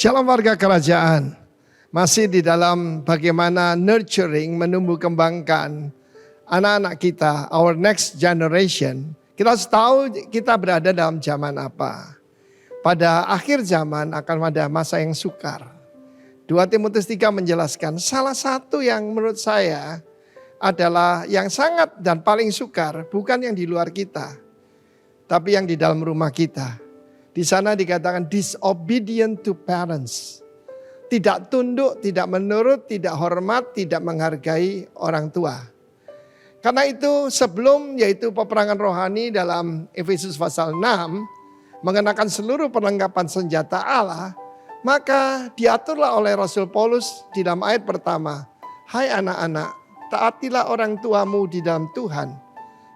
Shalom warga kerajaan. Masih di dalam bagaimana nurturing, menumbuh kembangkan anak-anak kita, our next generation. Kita harus tahu kita berada dalam zaman apa. Pada akhir zaman akan ada masa yang sukar. 2 Timotius 3 menjelaskan salah satu yang menurut saya adalah yang sangat dan paling sukar bukan yang di luar kita, tapi yang di dalam rumah kita. Di sana dikatakan disobedient to parents. Tidak tunduk, tidak menurut, tidak hormat, tidak menghargai orang tua. Karena itu sebelum yaitu peperangan rohani dalam Efesus pasal 6. Mengenakan seluruh perlengkapan senjata Allah. Maka diaturlah oleh Rasul Paulus di dalam ayat pertama. Hai anak-anak, taatilah orang tuamu di dalam Tuhan.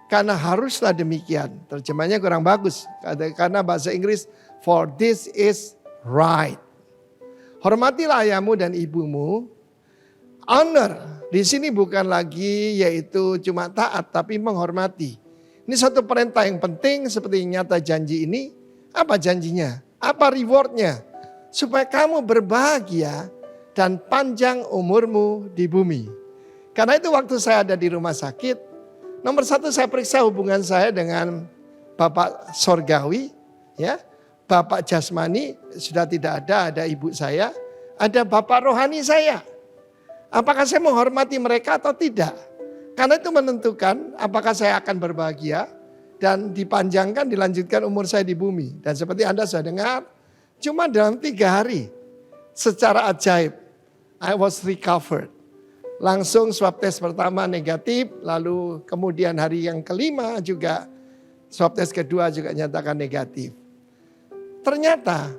Karena haruslah demikian. Terjemahnya kurang bagus. Karena bahasa Inggris, for this is right. Hormatilah ayahmu dan ibumu. Honor di sini bukan lagi yaitu cuma taat, tapi menghormati. Ini satu perintah yang penting seperti nyata janji ini. Apa janjinya? Apa rewardnya? Supaya kamu berbahagia dan panjang umurmu di bumi. Karena itu waktu saya ada di rumah sakit, nomor satu saya periksa hubungan saya dengan Bapak Sorgawi, ya, Bapak Jasmani sudah tidak ada ibu saya, ada Bapak Rohani saya. Apakah saya menghormati mereka atau tidak? Karena itu menentukan apakah saya akan berbahagia dan dipanjangkan, dilanjutkan umur saya di bumi. Dan seperti Anda sudah dengar, cuma dalam 3 hari secara ajaib, I was recovered. Langsung swab test pertama negatif, lalu kemudian hari yang kelima juga swab test kedua juga nyatakan negatif. Ternyata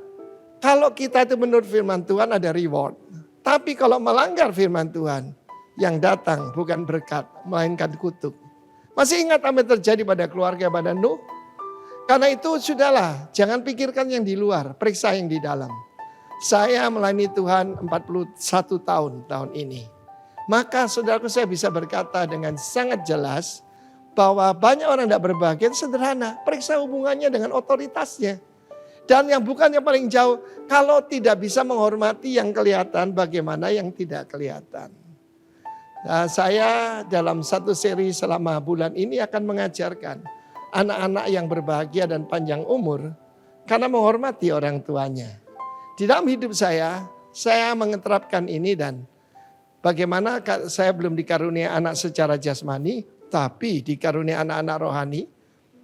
kalau kita itu menurut firman Tuhan ada reward. Tapi kalau melanggar firman Tuhan, yang datang bukan berkat, melainkan kutuk. Masih ingat apa yang terjadi pada keluarga pada Nuh? Karena itu sudahlah, jangan pikirkan yang di luar, periksa yang di dalam. Saya melayani Tuhan 41 tahun ini. Maka saudaraku saya bisa berkata dengan sangat jelas bahwa banyak orang tidak berbahagia sederhana. Periksa hubungannya dengan otoritasnya. Dan yang bukan yang paling jauh, kalau tidak bisa menghormati yang kelihatan, bagaimana yang tidak kelihatan. Nah, saya dalam satu seri selama bulan ini akan mengajarkan anak-anak yang berbahagia dan panjang umur karena menghormati orang tuanya. Di dalam hidup saya mengeterapkan ini dan bagaimana saya belum dikarunia anak secara jasmani, tapi dikarunia anak-anak rohani.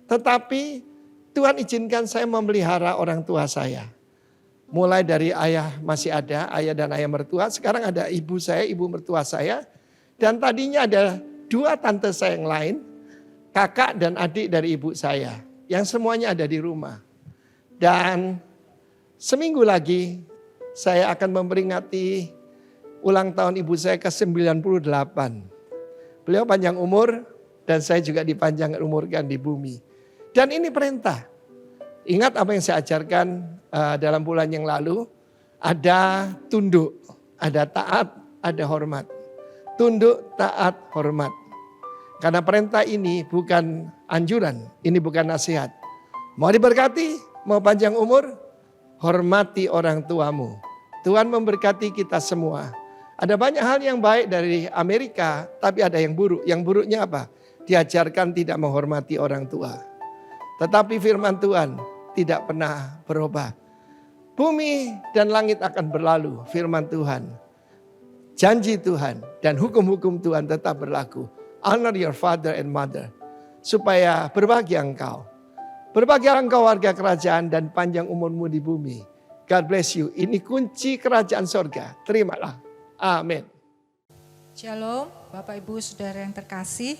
Tetapi Tuhan izinkan saya memelihara orang tua saya. Mulai dari ayah masih ada, ayah dan ayah mertua. Sekarang ada ibu saya, ibu mertua saya. Dan tadinya ada 2 tante saya yang lain, kakak dan adik dari ibu saya. Yang semuanya ada di rumah. Dan seminggu lagi saya akan memperingati ulang tahun ibu saya ke-98. Beliau panjang umur dan saya juga dipanjang umurkan di bumi. Dan ini perintah. Ingat apa yang saya ajarkan dalam bulan yang lalu. Ada tunduk, ada taat, ada hormat. Tunduk, taat, hormat. Karena perintah ini bukan anjuran, ini bukan nasihat. Mau diberkati, mau panjang umur, hormati orang tuamu. Tuhan memberkati kita semua. Ada banyak hal yang baik dari Amerika, tapi ada yang buruk. Yang buruknya apa? Diajarkan tidak menghormati orang tua. Tetapi firman Tuhan tidak pernah berubah. Bumi dan langit akan berlalu, firman Tuhan. Janji Tuhan dan hukum-hukum Tuhan tetap berlaku. Honor your father and mother. Supaya berbahagia engkau. Berbahagia engkau warga kerajaan dan panjang umurmu di bumi. God bless you. Ini kunci kerajaan sorga. Terimalah. Amin. Shalom Bapak Ibu Saudara yang terkasih.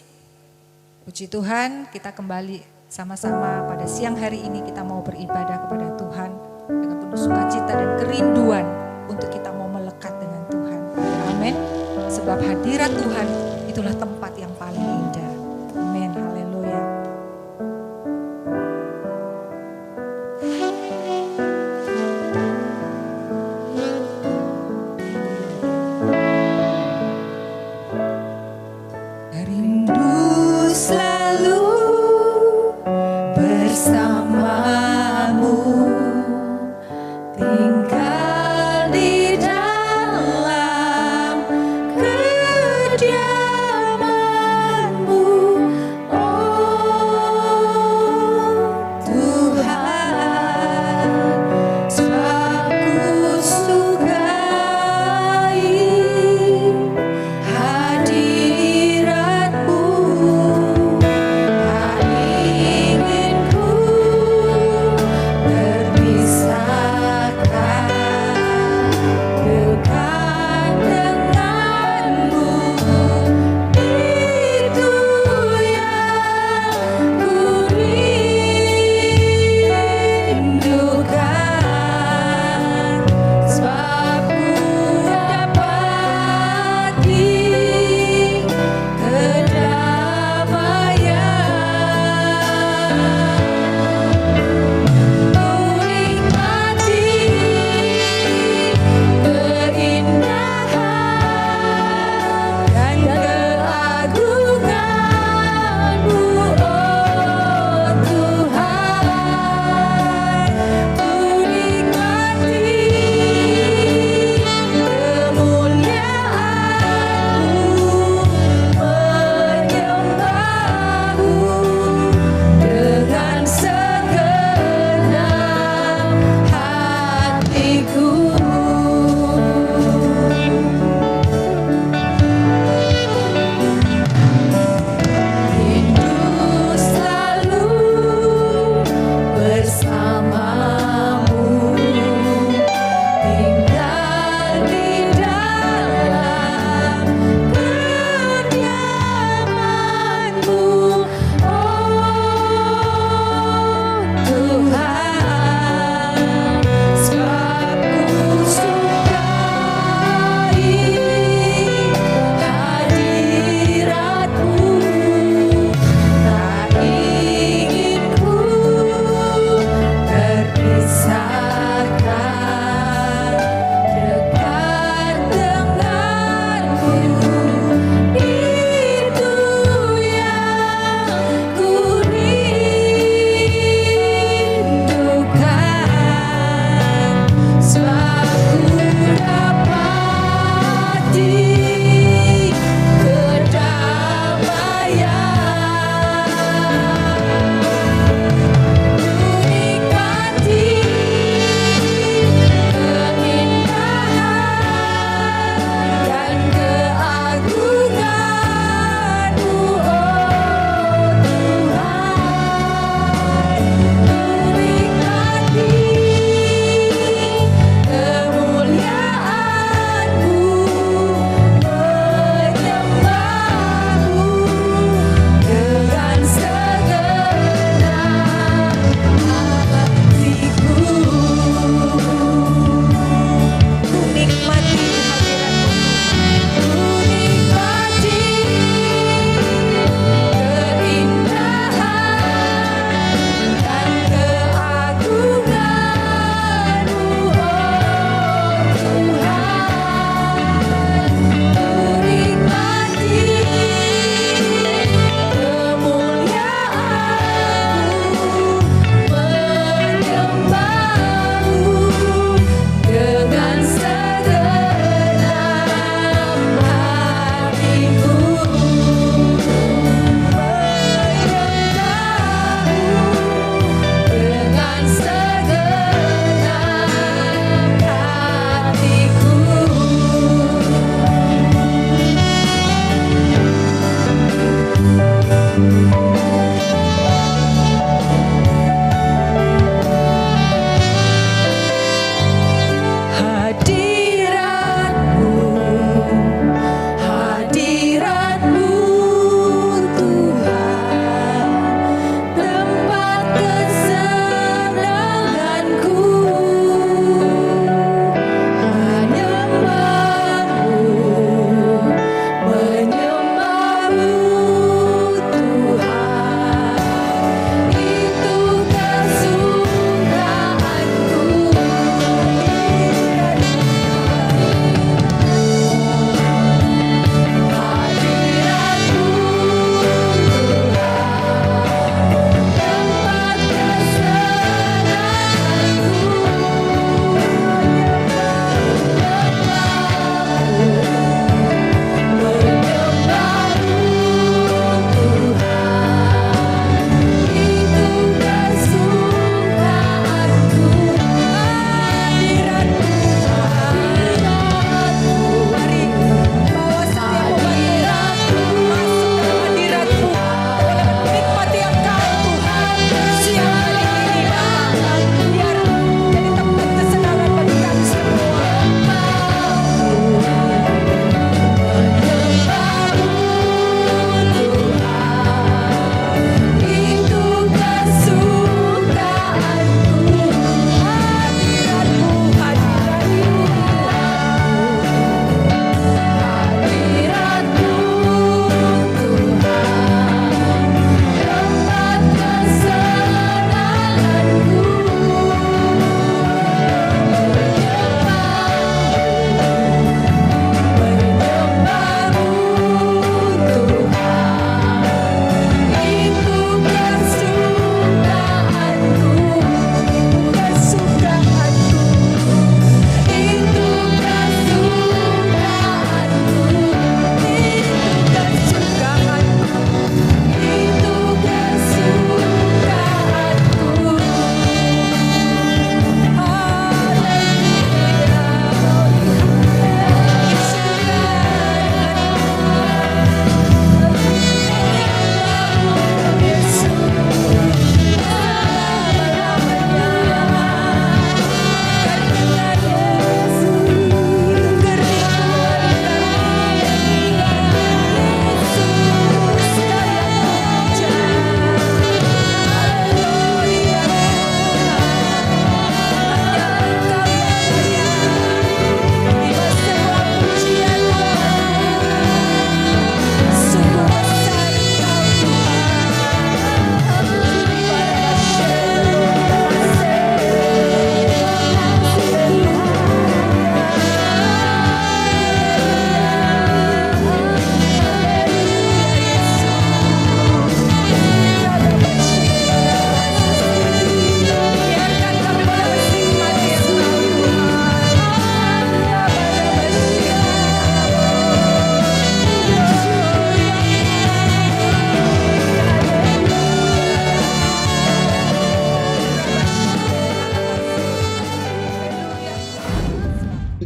Puji Tuhan kita kembali sama-sama pada siang hari ini kita mau beribadah kepada Tuhan. Dengan penuh sukacita dan kerinduan untuk kita mau melekat dengan Tuhan. Amin. Sebab hadirat Tuhan itulah tempat yang paling indah. Amin. Haleluya. Bersamamu tinggal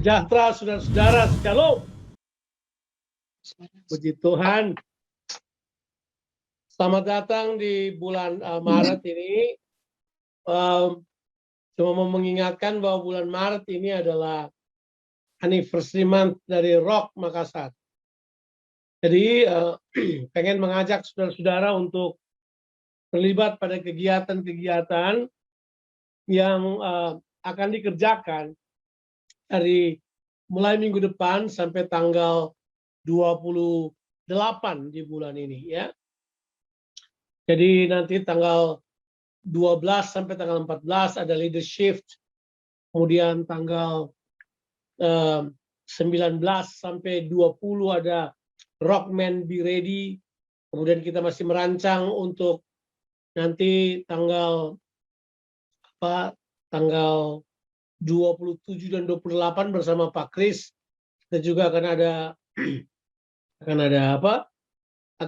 sejahtera, saudara-saudara, shalom. Puji Tuhan. Selamat datang di bulan Maret ini. Cuma mau mengingatkan bahwa bulan Maret ini adalah anniversary month dari Rock Makassar. Jadi pengen mengajak saudara-saudara untuk terlibat pada kegiatan-kegiatan yang akan dikerjakan dari mulai minggu depan sampai tanggal 28 di bulan ini ya. Jadi nanti tanggal 12 sampai tanggal 14 ada leadership, kemudian tanggal 19 sampai 20 ada Rockman Be Ready, kemudian kita masih merancang untuk nanti tanggal 27 dan 28 bersama Pak Kris. Kita juga akan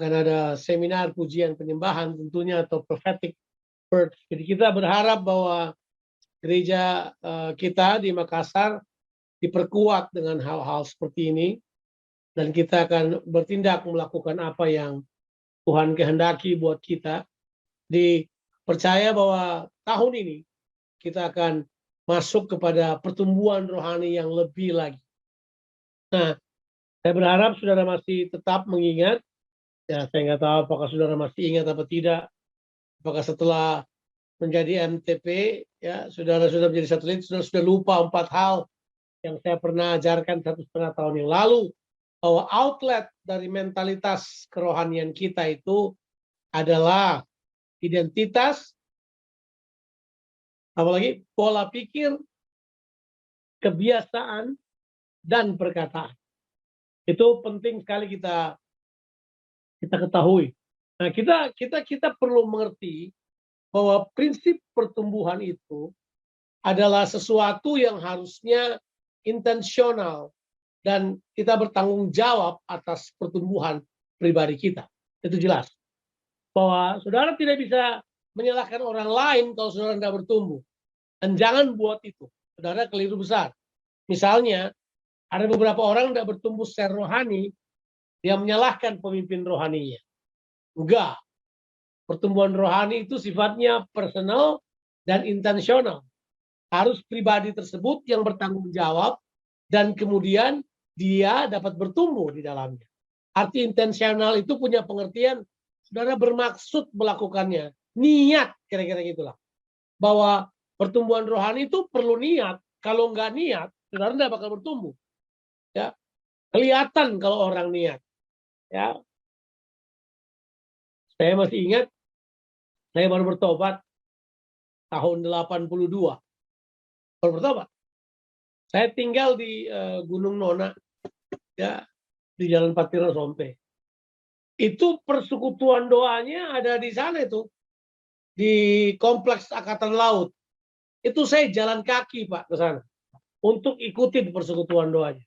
ada seminar pujian penyembahan tentunya atau prophetic word. Jadi kita berharap bahwa gereja kita di Makassar diperkuat dengan hal-hal seperti ini dan kita akan bertindak melakukan apa yang Tuhan kehendaki buat kita. Dipercaya bahwa tahun ini kita akan masuk kepada pertumbuhan rohani yang lebih lagi. Nah, saya berharap saudara masih tetap mengingat. Ya, saya nggak tahu apakah saudara masih ingat atau tidak. Apakah setelah menjadi MTP, ya saudara sudah menjadi satelit, sudah lupa 4 hal yang saya pernah ajarkan 1,5 tahun yang lalu, bahwa outlet dari mentalitas kerohanian kita itu adalah identitas, apalagi pola pikir, kebiasaan, dan perkataan. Itu penting sekali kita ketahui. Nah, kita perlu mengerti bahwa prinsip pertumbuhan itu adalah sesuatu yang harusnya intensional dan kita bertanggung jawab atas pertumbuhan pribadi kita. Itu jelas. Bahwa saudara tidak bisa menyalahkan orang lain kalau saudara tidak bertumbuh. Dan jangan buat itu. Saudara keliru besar. Misalnya, ada beberapa orang tidak bertumbuh secara rohani, dia menyalahkan pemimpin rohaninya. Enggak. Pertumbuhan rohani itu sifatnya personal dan intensional. Harus pribadi tersebut yang bertanggung jawab dan kemudian dia dapat bertumbuh di dalamnya. Arti intensional itu punya pengertian saudara bermaksud melakukannya. Niat, kira-kira gitulah. Bahwa pertumbuhan rohani itu perlu niat. Kalau nggak niat, saudara tidak bakal bertumbuh. Ya, kelihatan kalau orang niat. Ya, saya masih ingat, saya baru bertobat tahun 82. Baru bertobat. Saya tinggal di Gunung Nona, ya, di Jalan Patiro Sompe. Itu persekutuan doanya ada di sana itu. Di Kompleks Angkatan Laut. Itu saya jalan kaki Pak ke sana untuk ikutin persekutuan doanya.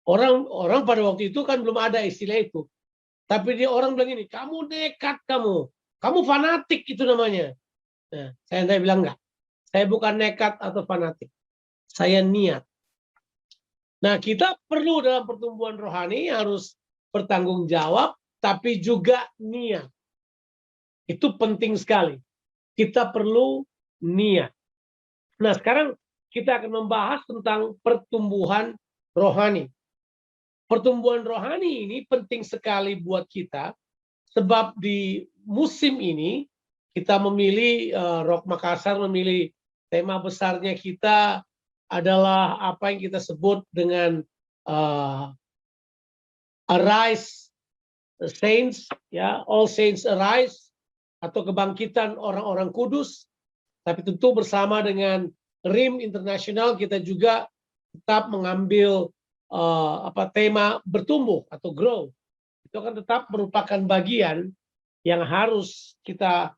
Orang pada waktu itu kan belum ada istilah itu. Tapi dia orang bilang ini, kamu nekat kamu fanatik itu namanya. Nah, saya bilang enggak. Saya bukan nekat atau fanatik. Saya niat. Nah, kita perlu dalam pertumbuhan rohani harus bertanggung jawab tapi juga niat. Itu penting sekali. Kita perlu niat. Nah, sekarang kita akan membahas tentang pertumbuhan rohani. Pertumbuhan rohani ini penting sekali buat kita, sebab di musim ini kita memilih, Rock Makassar memilih tema besarnya kita adalah apa yang kita sebut dengan Arise Saints, ya, All Saints Arise, atau kebangkitan orang-orang kudus. Tapi tentu bersama dengan RIM Internasional kita juga tetap mengambil tema bertumbuh atau grow. Itu akan tetap merupakan bagian yang harus kita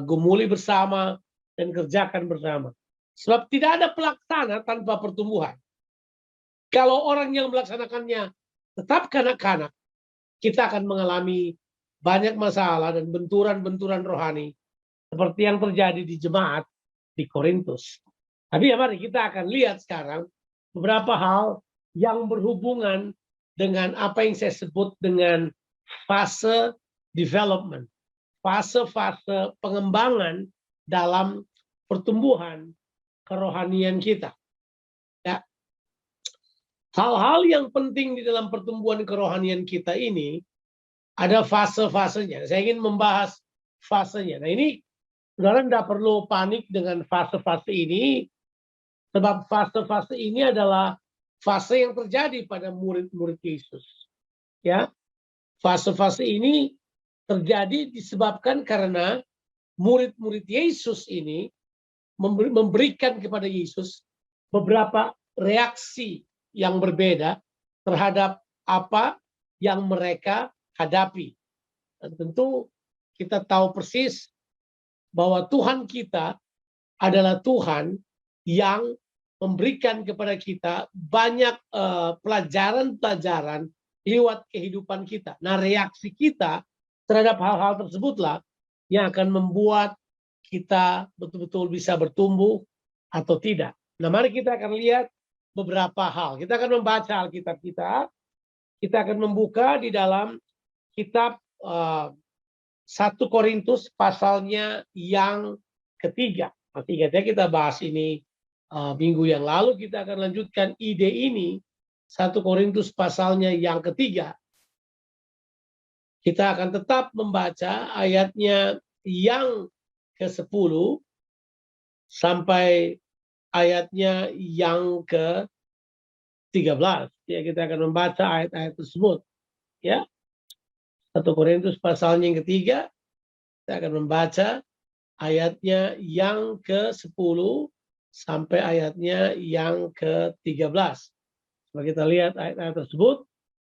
gumuli bersama dan kerjakan bersama. Sebab tidak ada pelaksana tanpa pertumbuhan. Kalau orang yang melaksanakannya tetap kanak-kanak, kita akan mengalami banyak masalah dan benturan-benturan rohani seperti yang terjadi di jemaat di Korintus. Tapi ya mari kita akan lihat sekarang beberapa hal yang berhubungan dengan apa yang saya sebut dengan fase development, fase-fase pengembangan dalam pertumbuhan kerohanian kita. Ya. Hal-hal yang penting di dalam pertumbuhan kerohanian kita ini ada fase-fasenya. Saya ingin membahas fasenya. Nah ini, saudara tidak perlu panik dengan fase-fase ini, sebab fase-fase ini adalah fase yang terjadi pada murid-murid Yesus. Ya, fase-fase ini terjadi disebabkan karena murid-murid Yesus ini memberikan kepada Yesus beberapa reaksi yang berbeda terhadap apa yang mereka hadapi. Dan tentu kita tahu persis bahwa Tuhan kita adalah Tuhan yang memberikan kepada kita banyak pelajaran-pelajaran lewat kehidupan kita. Nah, reaksi kita terhadap hal-hal tersebutlah yang akan membuat kita betul-betul bisa bertumbuh atau tidak. Nah, mari kita akan lihat beberapa hal. Kita akan membaca Alkitab kita. Kita akan membuka di dalam kitab 1 Korintus pasalnya yang ketiga. Nanti kita bahas ini minggu yang lalu. Kita akan lanjutkan ide ini 1 Korintus pasalnya yang ketiga. Kita akan tetap membaca ayatnya yang ke-10 sampai ayatnya yang ke-13. Ya, kita akan membaca ayat-ayat tersebut. Ya, 1 Korintus pasalnya yang ketiga. Kita akan membaca ayatnya yang ke-10 sampai ayatnya yang ke-13. Coba kita lihat ayat-ayat tersebut.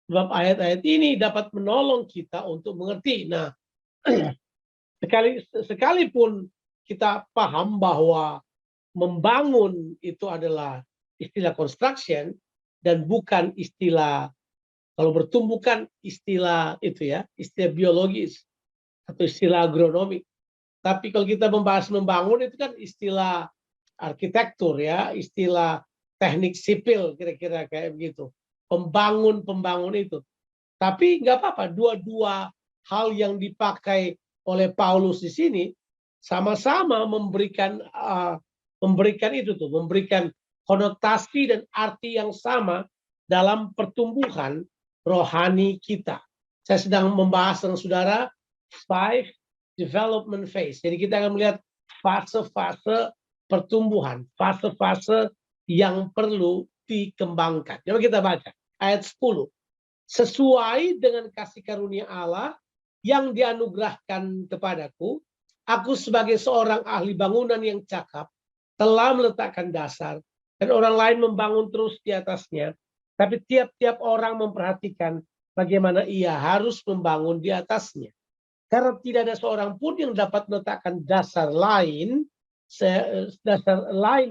Sebab ayat-ayat ini dapat menolong kita untuk mengerti. Nah, sekalipun kita paham bahwa membangun itu adalah istilah construction dan bukan istilah, kalau bertumbuh kan istilah itu ya, istilah biologis atau istilah agronomi. Tapi kalau kita membahas membangun itu kan istilah arsitektur ya, istilah teknik sipil kira-kira kayak begitu. Pembangun itu. Tapi nggak apa-apa, dua-dua hal yang dipakai oleh Paulus di sini sama-sama memberikan memberikan konotasi dan arti yang sama dalam pertumbuhan rohani kita. Saya sedang membahas dengan saudara 5 development phase. Jadi kita akan melihat fase-fase pertumbuhan, fase-fase yang perlu dikembangkan. Coba kita baca ayat 10. Sesuai dengan kasih karunia Allah yang dianugerahkan kepadaku, aku sebagai seorang ahli bangunan yang cakap telah meletakkan dasar dan orang lain membangun terus di atasnya. Tapi tiap-tiap orang memperhatikan bagaimana ia harus membangun di atasnya. Karena tidak ada seorang pun yang dapat meletakkan dasar lain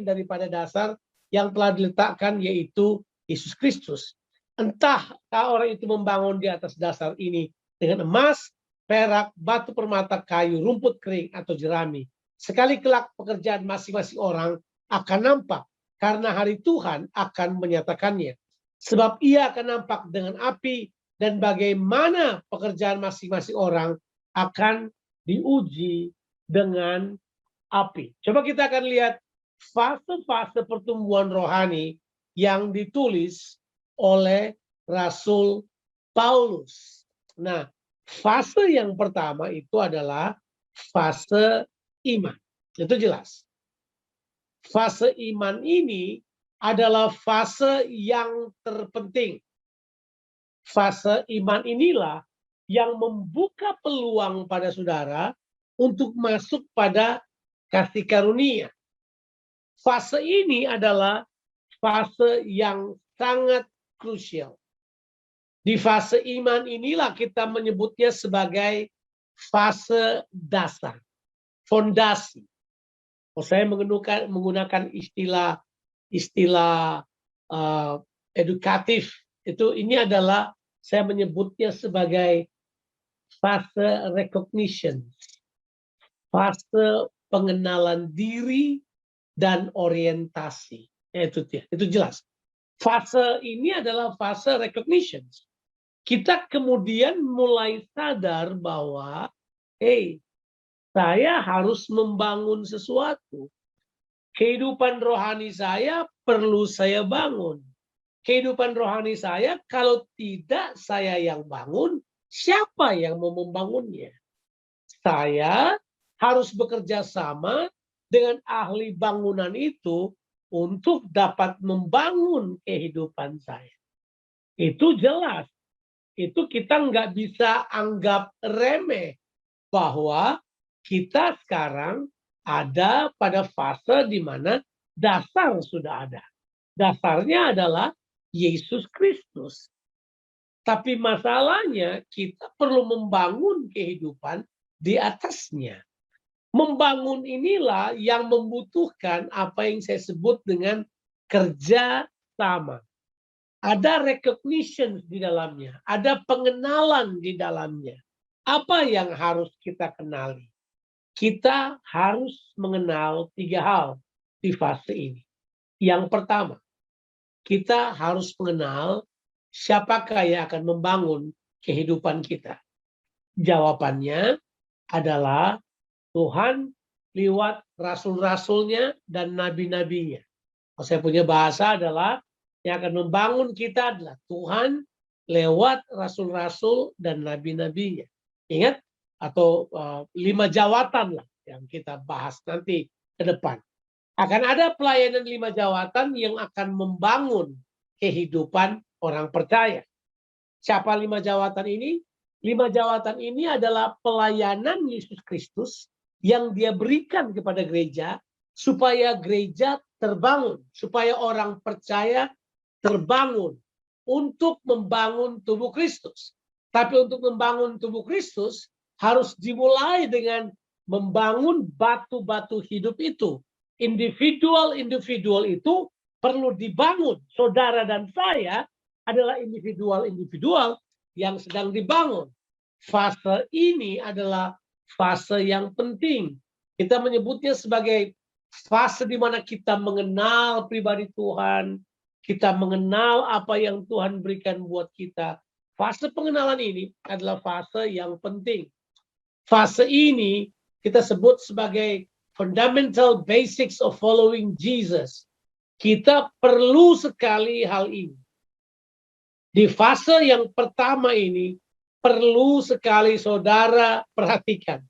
daripada dasar yang telah diletakkan, yaitu Yesus Kristus. Entah orang itu membangun di atas dasar ini dengan emas, perak, batu permata, kayu, rumput kering, atau jerami. Sekali kelak pekerjaan masing-masing orang akan nampak, karena hari Tuhan akan menyatakannya. Sebab ia akan nampak dengan api, dan bagaimana pekerjaan masing-masing orang akan diuji dengan api. Coba kita akan lihat fase-fase pertumbuhan rohani yang ditulis oleh Rasul Paulus. Nah, fase yang pertama itu adalah fase iman. Itu jelas. Fase iman ini adalah fase yang terpenting. Fase iman inilah yang membuka peluang pada saudara untuk masuk pada kasih karunia. Fase ini adalah fase yang sangat krusial. Di fase iman inilah kita menyebutnya sebagai fase dasar, fondasi. Saya menggunakan istilah edukatif. Ini adalah saya menyebutnya sebagai fase recognition, fase pengenalan diri dan orientasi. Itu jelas. Fase ini adalah fase recognition. Kita kemudian mulai sadar bahwa, saya harus membangun sesuatu. Kehidupan rohani saya perlu saya bangun. Kehidupan rohani saya, kalau tidak saya yang bangun, siapa yang mau membangunnya? Saya harus bekerja sama dengan ahli bangunan itu untuk dapat membangun kehidupan saya. Itu jelas. Itu kita nggak bisa anggap remeh bahwa kita sekarang ada pada fase di mana dasar sudah ada. Dasarnya adalah Yesus Kristus. Tapi masalahnya kita perlu membangun kehidupan di atasnya. Membangun inilah yang membutuhkan apa yang saya sebut dengan kerja sama. Ada recognition di dalamnya, ada pengenalan di dalamnya. Apa yang harus kita kenali? Kita harus mengenal 3 hal di fase ini. Yang pertama, kita harus mengenal siapakah yang akan membangun kehidupan kita. Jawabannya adalah Tuhan lewat rasul-rasulnya dan nabi-nabinya. Kalau saya punya bahasa adalah yang akan membangun kita adalah Tuhan lewat rasul-rasul dan nabi-nabinya. Ingat? Atau 5 jawatan lah yang kita bahas nanti ke depan. Akan ada pelayanan 5 jawatan yang akan membangun kehidupan orang percaya. Siapa 5 jawatan ini? 5 jawatan ini adalah pelayanan Yesus Kristus yang dia berikan kepada gereja supaya gereja terbangun, supaya orang percaya terbangun untuk membangun tubuh Kristus. Tapi untuk membangun tubuh Kristus harus dimulai dengan membangun batu-batu hidup itu. Individual-individual itu perlu dibangun. Saudara dan saya adalah individual-individual yang sedang dibangun. Fase ini adalah fase yang penting. Kita menyebutnya sebagai fase di mana kita mengenal pribadi Tuhan, kita mengenal apa yang Tuhan berikan buat kita. Fase pengenalan ini adalah fase yang penting. Fase ini kita sebut sebagai fundamental basics of following Jesus. Kita perlu sekali hal ini. Di fase yang pertama ini, perlu sekali saudara perhatikan.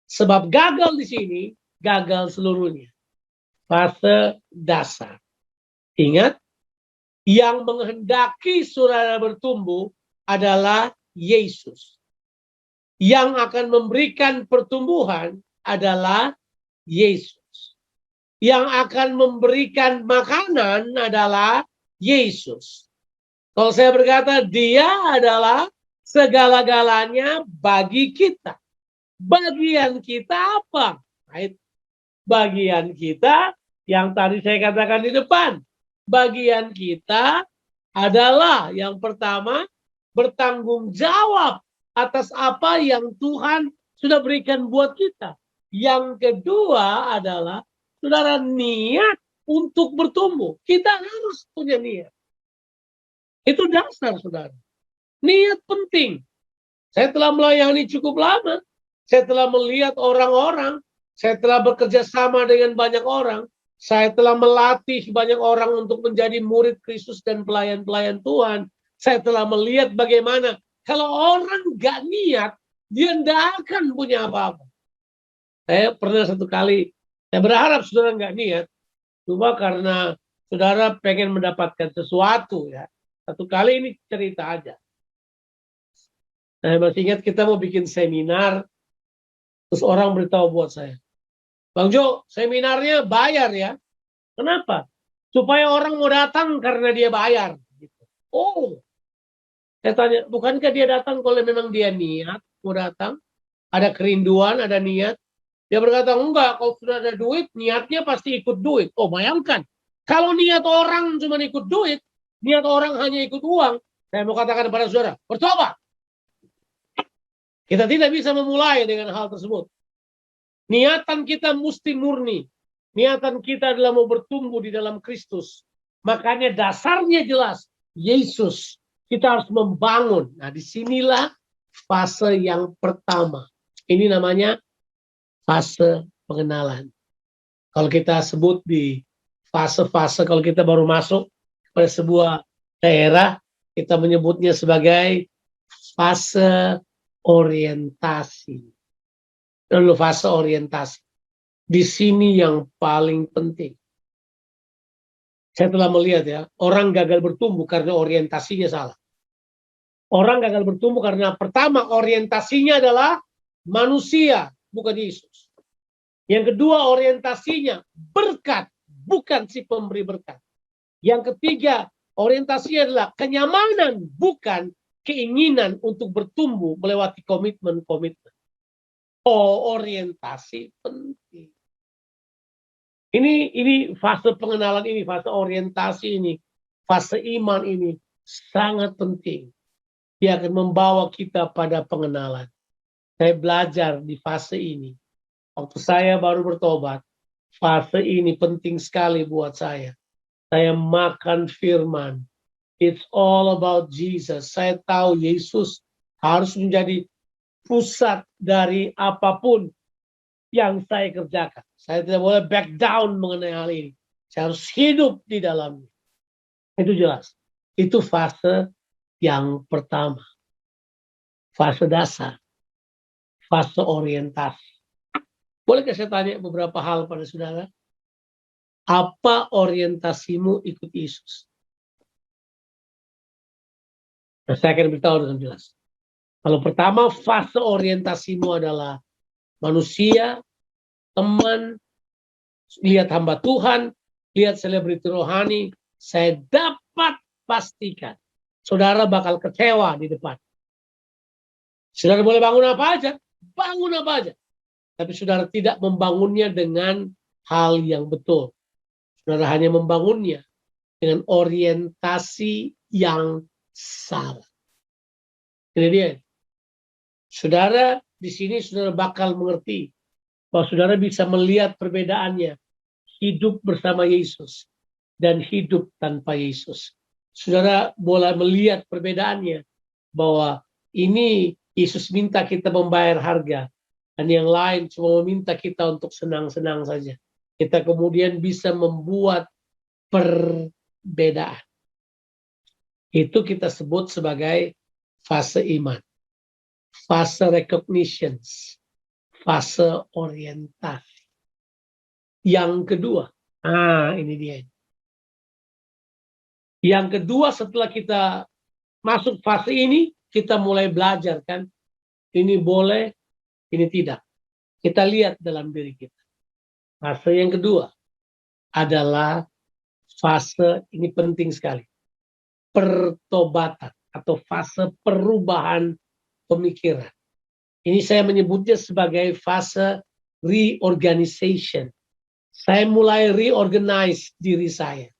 Sebab gagal di sini, gagal seluruhnya. Fase dasar. Ingat, yang menghendaki saudara bertumbuh adalah Yesus. Yang akan memberikan pertumbuhan adalah Yesus. Yang akan memberikan makanan adalah Yesus. Kalau saya berkata, dia adalah segala-galanya bagi kita. Bagian kita apa? Bagian kita yang tadi saya katakan di depan. Bagian kita adalah yang pertama, bertanggung jawab atas apa yang Tuhan sudah berikan buat kita. Yang kedua adalah, saudara, niat untuk bertumbuh. Kita harus punya niat. Itu dasar, saudara. Niat penting. Saya telah melayani cukup lama. Saya telah melihat orang-orang. Saya telah bekerja sama dengan banyak orang. Saya telah melatih banyak orang untuk menjadi murid Kristus dan pelayan-pelayan Tuhan. Saya telah melihat bagaimana kalau orang nggak niat, dia tidak akan punya apa-apa. Saya pernah satu kali, saya berharap saudara nggak niat, cuma karena saudara pengen mendapatkan sesuatu ya. Satu kali ini cerita aja. Saya masih ingat kita mau bikin seminar, terus orang beritahu buat saya, Bang Jo, seminarnya bayar ya. Kenapa? Supaya orang mau datang karena dia bayar. Oh, saya tanya, bukankah dia datang kalau memang dia niat mau datang? Ada kerinduan, ada niat. Dia berkata, enggak, kalau sudah ada duit, niatnya pasti ikut duit. Oh, bayangkan. Kalau niat orang cuma ikut duit, niat orang hanya ikut uang, saya mau katakan kepada saudara, bertobat. Kita tidak bisa memulai dengan hal tersebut. Niatan kita mesti murni. Niatan kita adalah mau bertumbuh di dalam Kristus. Makanya dasarnya jelas. Yesus. Kita harus membangun. Nah, disinilah fase yang pertama. Ini namanya fase pengenalan. Kalau kita sebut di fase-fase, kalau kita baru masuk pada sebuah daerah, kita menyebutnya sebagai fase orientasi. Lalu fase orientasi. Di sini yang paling penting. Saya telah melihat ya, orang gagal bertumbuh karena orientasinya salah. Orang gagal bertumbuh karena pertama orientasinya adalah manusia, bukan Yesus. Yang kedua orientasinya berkat, bukan si pemberi berkat. Yang ketiga orientasinya adalah kenyamanan, bukan keinginan untuk bertumbuh melewati komitmen-komitmen. Oh, orientasi penting. Ini fase pengenalan ini, fase orientasi ini, fase iman ini sangat penting. Dia akan membawa kita pada pengenalan. Saya belajar di fase ini. Waktu saya baru bertobat, fase ini penting sekali buat saya. Saya makan firman. It's all about Jesus. Saya tahu Yesus harus menjadi pusat dari apapun yang saya kerjakan. Saya tidak boleh back down mengenai hal ini. Saya harus hidup di dalamnya. Itu jelas. Itu fase yang pertama. Fase dasar. Fase orientasi. Bolehkah saya tanya beberapa hal pada saudara? Apa orientasimu ikut Yesus? Nah, saya akan beritahu dengan jelas. Kalau pertama fase orientasimu adalah manusia, teman, lihat hamba Tuhan, lihat selebriti rohani, saya dapat pastikan saudara bakal kecewa di depan. Saudara boleh bangun apa aja, bangun apa aja. Tapi saudara tidak membangunnya dengan hal yang betul. Saudara hanya membangunnya dengan orientasi yang salah. Ini dia. Saudara di sini saudara bakal mengerti bahwa saudara bisa melihat perbedaannya hidup bersama Yesus dan hidup tanpa Yesus. Saudara boleh melihat perbedaannya bahwa ini Yesus minta kita membayar harga dan yang lain cuma meminta kita untuk senang-senang saja. Kita kemudian bisa membuat perbedaan. Itu kita sebut sebagai fase iman. Fase recognition, fase orientasi. Yang kedua, ini dia. Yang kedua setelah kita masuk fase ini, kita mulai belajar kan. Ini boleh, ini tidak. Kita lihat dalam diri kita. Fase yang kedua adalah fase, ini penting sekali. Pertobatan atau fase perubahan pemikiran. Ini saya menyebutnya sebagai fase reorganization. Saya mulai reorganize diri saya.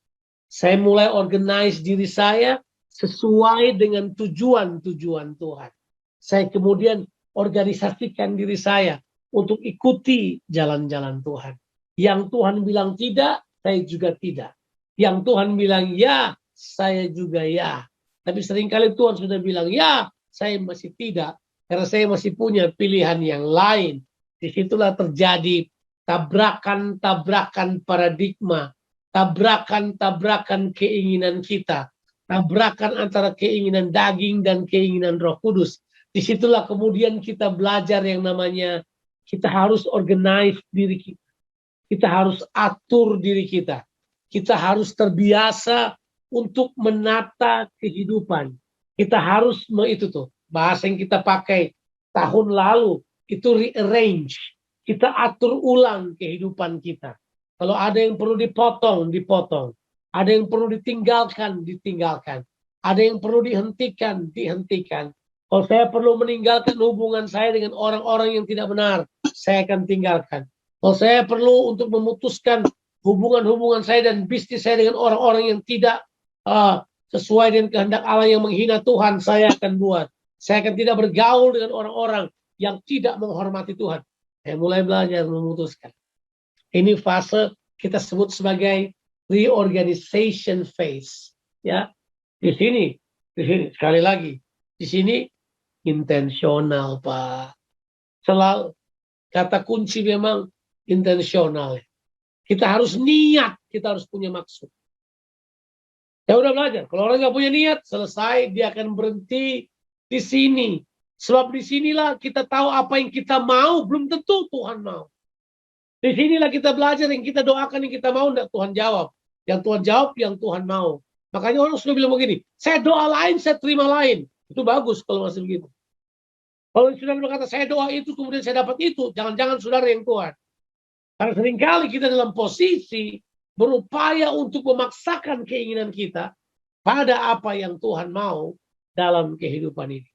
Saya mulai organize diri saya sesuai dengan tujuan-tujuan Tuhan. Saya kemudian organisasikan diri saya untuk ikuti jalan-jalan Tuhan. Yang Tuhan bilang tidak, saya juga tidak. Yang Tuhan bilang ya, saya juga ya. Tapi seringkali Tuhan sudah bilang ya, saya masih tidak. Karena saya masih punya pilihan yang lain. Disitulah terjadi tabrakan-tabrakan paradigma. Tabrakan-tabrakan keinginan kita. Tabrakan antara keinginan daging dan keinginan Roh Kudus. Disitulah kemudian kita belajar yang namanya kita harus organize diri kita. Kita harus atur diri kita. Kita harus terbiasa untuk menata kehidupan. Kita harus itu tuh bahasa yang kita pakai tahun lalu itu rearrange. Kita atur ulang kehidupan kita. Kalau ada yang perlu dipotong, dipotong. Ada yang perlu ditinggalkan, ditinggalkan. Ada yang perlu dihentikan, dihentikan. Kalau saya perlu meninggalkan hubungan saya dengan orang-orang yang tidak benar, saya akan tinggalkan. Kalau saya perlu untuk memutuskan hubungan-hubungan saya dan bisnis saya dengan orang-orang yang tidak sesuai dengan kehendak Allah yang menghina Tuhan, saya akan buat. Saya akan tidak bergaul dengan orang-orang yang tidak menghormati Tuhan. Saya mulai belajar memutuskan. Ini fase kita sebut sebagai reorganization phase. Ya, di sini sekali lagi, di sini intensional, Pak. Selalu kata kunci memang intensional. Kita harus niat, kita harus punya maksud. Saya udah belajar, kalau orang nggak punya niat, selesai, dia akan berhenti di sini. Sebab di sinilah kita tahu apa yang kita mau, belum tentu Tuhan mau. Di sinilah kita belajar, yang kita doakan, yang kita mau, enggak Tuhan jawab. Yang Tuhan jawab, yang Tuhan mau. Makanya orang sudah bilang begini, saya doa lain, saya terima lain. Itu bagus kalau masih begitu. Kalau saudara berkata, saya doa itu, kemudian saya dapat itu, jangan-jangan saudara yang Tuhan. Karena seringkali kita dalam posisi berupaya untuk memaksakan keinginan kita pada apa yang Tuhan mau dalam kehidupan ini.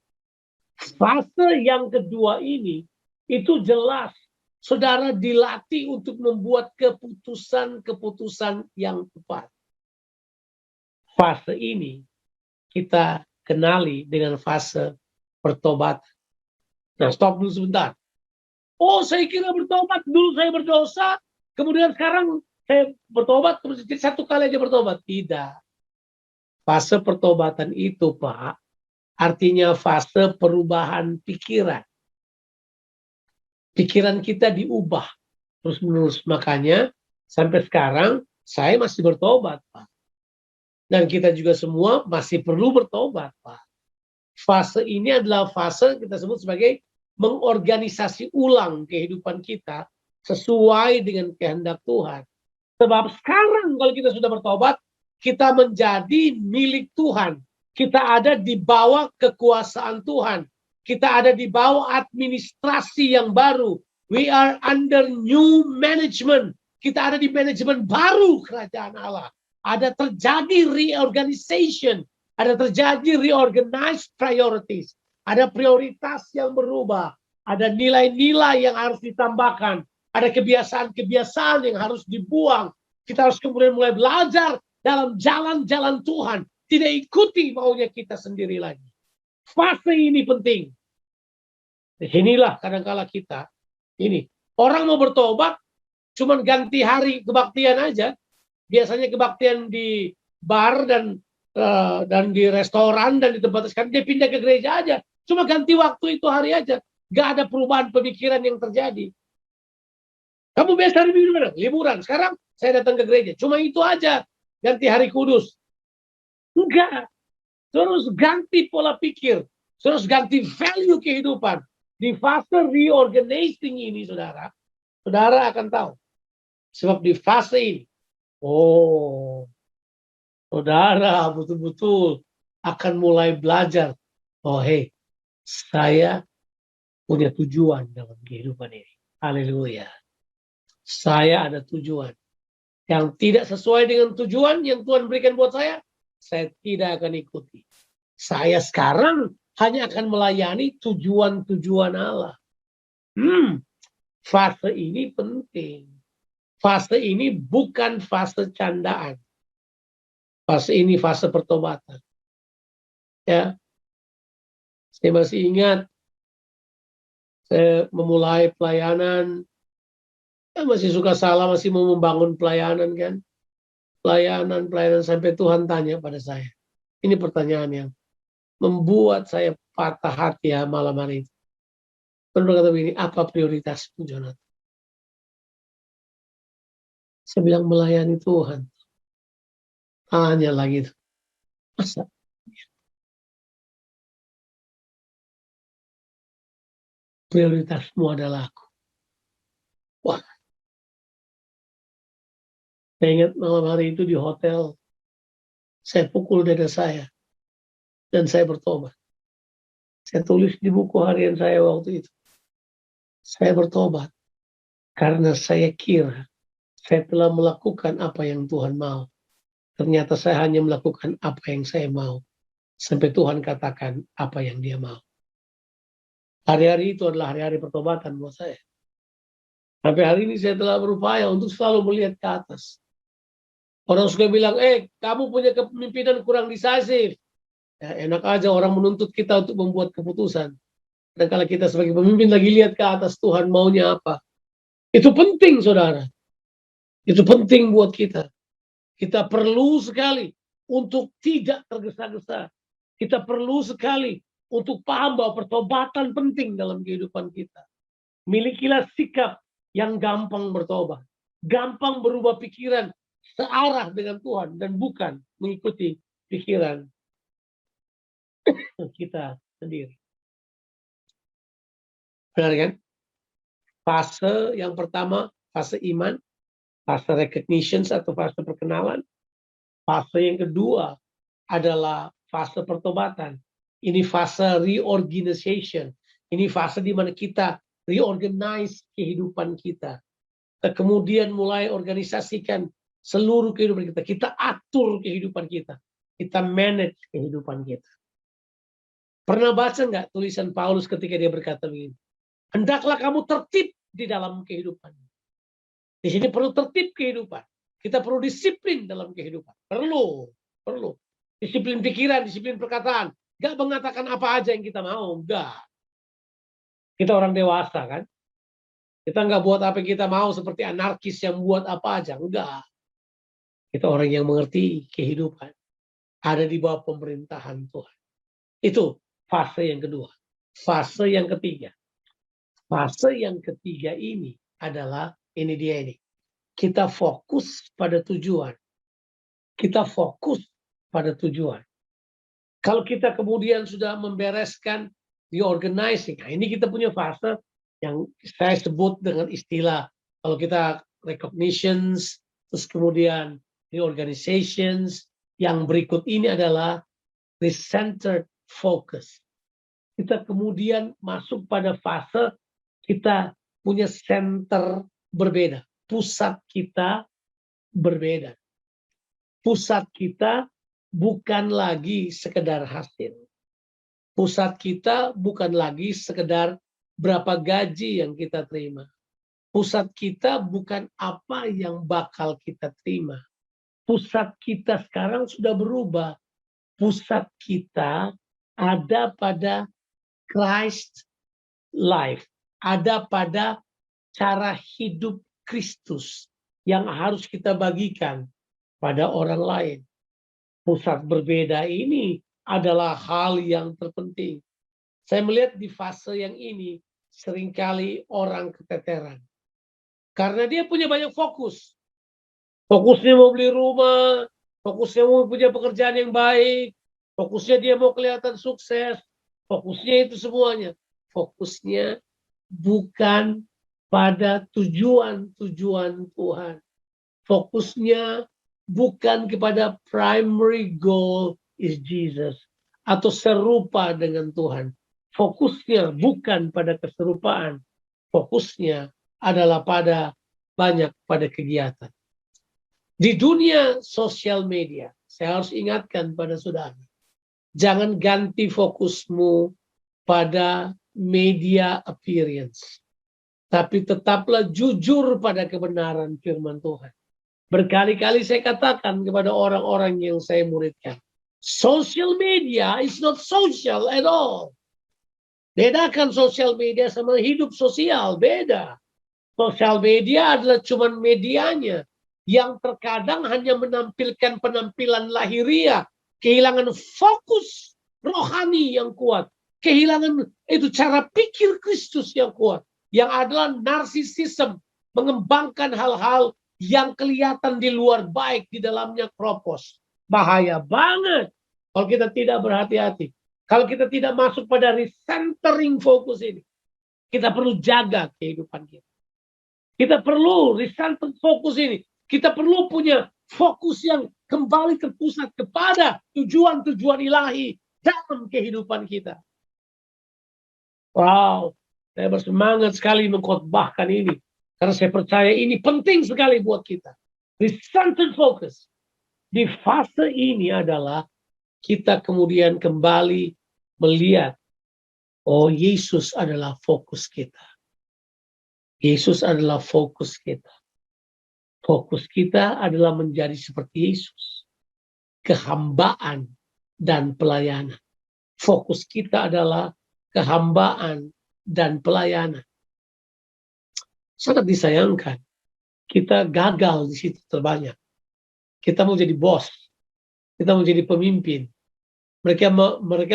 Fase yang kedua ini, itu jelas saudara dilatih untuk membuat keputusan-keputusan yang tepat. Fase ini kita kenali dengan fase pertobatan. Nah, stop dulu sebentar. Oh, saya kira bertobat, dulu saya berdosa, kemudian sekarang saya bertobat, jadi satu kali aja bertobat. Tidak. Fase pertobatan itu, Pak, artinya fase perubahan pikiran. Pikiran kita diubah terus-menerus. Makanya sampai sekarang saya masih bertobat, Pak. Dan kita juga semua masih perlu bertobat, Pak. Fase ini adalah fase kita sebut sebagai mengorganisasi ulang kehidupan kita sesuai dengan kehendak Tuhan. Sebab sekarang kalau kita sudah bertobat, kita menjadi milik Tuhan. Kita ada di bawah kekuasaan Tuhan. Kita ada di bawah administrasi yang baru. We are under new management. Kita ada di manajemen baru kerajaan Allah. Ada terjadi reorganization. Ada terjadi reorganized priorities. Ada prioritas yang berubah. Ada nilai-nilai yang harus ditambahkan. Ada kebiasaan-kebiasaan yang harus dibuang. Kita harus kemudian mulai belajar dalam jalan-jalan Tuhan. Tidak ikuti maunya kita sendiri lagi. Fase ini penting. Disinilah kadang-kala kita. Ini. Orang mau bertobat, cuman ganti hari kebaktian aja. Biasanya kebaktian di bar dan di restoran dan di tempat sekarang dia pindah ke gereja aja. Cuma ganti waktu itu hari aja. Gak ada perubahan pemikiran yang terjadi. Kamu biasa hari Minggu mana? Liburan. Sekarang saya datang ke gereja. Cuma itu aja. Ganti hari kudus. Enggak. Terus ganti pola pikir. Terus ganti value kehidupan. Di fase reorganizing ini, saudara. Saudara akan tahu. Sebab di fase ini. Oh. Saudara betul-betul akan mulai belajar. Oh, hey. Saya punya tujuan dalam kehidupan ini. Haleluya. Saya ada tujuan. Yang tidak sesuai dengan tujuan yang Tuhan berikan buat saya tidak akan ikuti. Saya sekarang hanya akan melayani tujuan-tujuan Allah. Fase ini penting. Fase ini bukan fase candaan. Fase ini fase pertobatan. Ya. Saya masih ingat saya memulai pelayanan, masih suka salah, masih mau membangun pelayanan kan. Pelayanan sampai Tuhan tanya pada saya. Ini pertanyaan yang membuat saya patah hati ya malam hari itu. Tuhan berkata begini, apa prioritasmu, Jonathan? Saya bilang melayani Tuhan. Tanya lagi. Masa? Prioritasmu adalah aku. Wah. Saya ingat malam hari itu di hotel. Saya pukul dada saya. Dan saya bertobat. Saya tulis di buku harian saya waktu itu. Saya bertobat. Karena saya kira saya telah melakukan apa yang Tuhan mau. Ternyata saya hanya melakukan apa yang saya mau. Sampai Tuhan katakan apa yang dia mau. Hari-hari itu adalah hari-hari pertobatan buat saya. Sampai hari ini saya telah berupaya untuk selalu melihat ke atas. Orang suka bilang, kamu punya kepemimpinan kurang decisif. Ya, enak aja orang menuntut kita untuk membuat keputusan. Dan kalau kita sebagai pemimpin lagi lihat ke atas Tuhan maunya apa. Itu penting, saudara. Itu penting buat kita. Kita perlu sekali untuk tidak tergesa-gesa. Kita perlu sekali untuk paham bahwa pertobatan penting dalam kehidupan kita. Milikilah sikap yang gampang bertobat. Gampang berubah pikiran searah dengan Tuhan dan bukan mengikuti pikiran kita sendiri. Benar kan? Fase yang pertama, fase iman, fase recognition atau fase perkenalan. Fase yang kedua adalah fase pertobatan. Ini fase reorganization. Ini fase di mana kita reorganize kehidupan kita. Kita kemudian mulai organisasikan seluruh kehidupan kita. Kita atur kehidupan kita. Kita manage kehidupan kita. Pernah baca nggak tulisan Paulus ketika dia berkata begini? Hendaklah kamu tertib di dalam kehidupan. Di sini perlu tertib kehidupan. Kita perlu disiplin dalam kehidupan. Perlu. Disiplin pikiran, disiplin perkataan. Gak mengatakan apa aja yang kita mau. Enggak. Kita orang dewasa kan. Kita nggak buat apa yang kita mau seperti anarkis yang buat apa aja. Enggak. Kita orang yang mengerti kehidupan. Ada di bawah pemerintahan Tuhan. Itu fase yang kedua. Fase yang ketiga. Fase yang ketiga ini adalah, ini dia ini. Kita fokus pada tujuan. Kita fokus pada tujuan. Kalau kita kemudian sudah membereskan reorganizing, nah ini kita punya fase yang saya sebut dengan istilah, kalau kita recognitions, terus kemudian reorganizations, yang berikut ini adalah recentered focus. Kita kemudian masuk pada fase kita punya center berbeda. Pusat kita berbeda. Pusat kita bukan lagi sekedar hasil. Pusat kita bukan lagi sekedar berapa gaji yang kita terima. Pusat kita bukan apa yang bakal kita terima. Pusat kita sekarang sudah berubah. Pusat kita ada pada Christ life. Ada pada cara hidup Kristus yang harus kita bagikan pada orang lain. Pusat berbeda ini adalah hal yang terpenting. Saya melihat di fase yang ini seringkali orang keteteran. Karena dia punya banyak fokus. Fokusnya mau beli rumah, fokusnya mau punya pekerjaan yang baik, fokusnya dia mau kelihatan sukses, fokusnya itu semuanya. Fokusnya bukan pada tujuan-tujuan Tuhan. Fokusnya bukan kepada primary goal is Jesus. Atau serupa dengan Tuhan. Fokusnya bukan pada keserupaan. Fokusnya adalah pada kegiatan. Di dunia sosial media, saya harus ingatkan pada saudara. Jangan ganti fokusmu pada media appearance. Tapi tetaplah jujur pada kebenaran firman Tuhan. Berkali-kali saya katakan kepada orang-orang yang saya muridkan. Social media is not social at all. Bedakan social media sama hidup sosial. Beda. Social media adalah cuma medianya. Yang terkadang hanya menampilkan penampilan lahiriah. Kehilangan fokus rohani yang kuat. Kehilangan itu cara pikir Kristus yang kuat. Yang adalah narsisisme. Mengembangkan hal-hal yang kelihatan di luar baik. Di dalamnya kropos. Bahaya banget. Kalau kita tidak berhati-hati. Kalau kita tidak masuk pada recentering fokus ini. Kita perlu jaga kehidupan kita. Kita perlu recentering fokus ini. Kita perlu punya fokus yang kembali terpusat kepada tujuan-tujuan ilahi dalam kehidupan kita. Wow, saya bersemangat sekali mengkhotbahkan ini. Karena saya percaya ini penting sekali buat kita. Recentered focus. Di fase ini adalah kita kemudian kembali melihat, oh Yesus adalah fokus kita. Yesus adalah fokus kita. Fokus kita adalah menjadi seperti Yesus. Kehambaan dan pelayanan. Fokus kita adalah kehambaan dan pelayanan. Sangat disayangkan. Kita gagal di situ terbanyak. Kita mau jadi bos. Kita mau jadi pemimpin. Mereka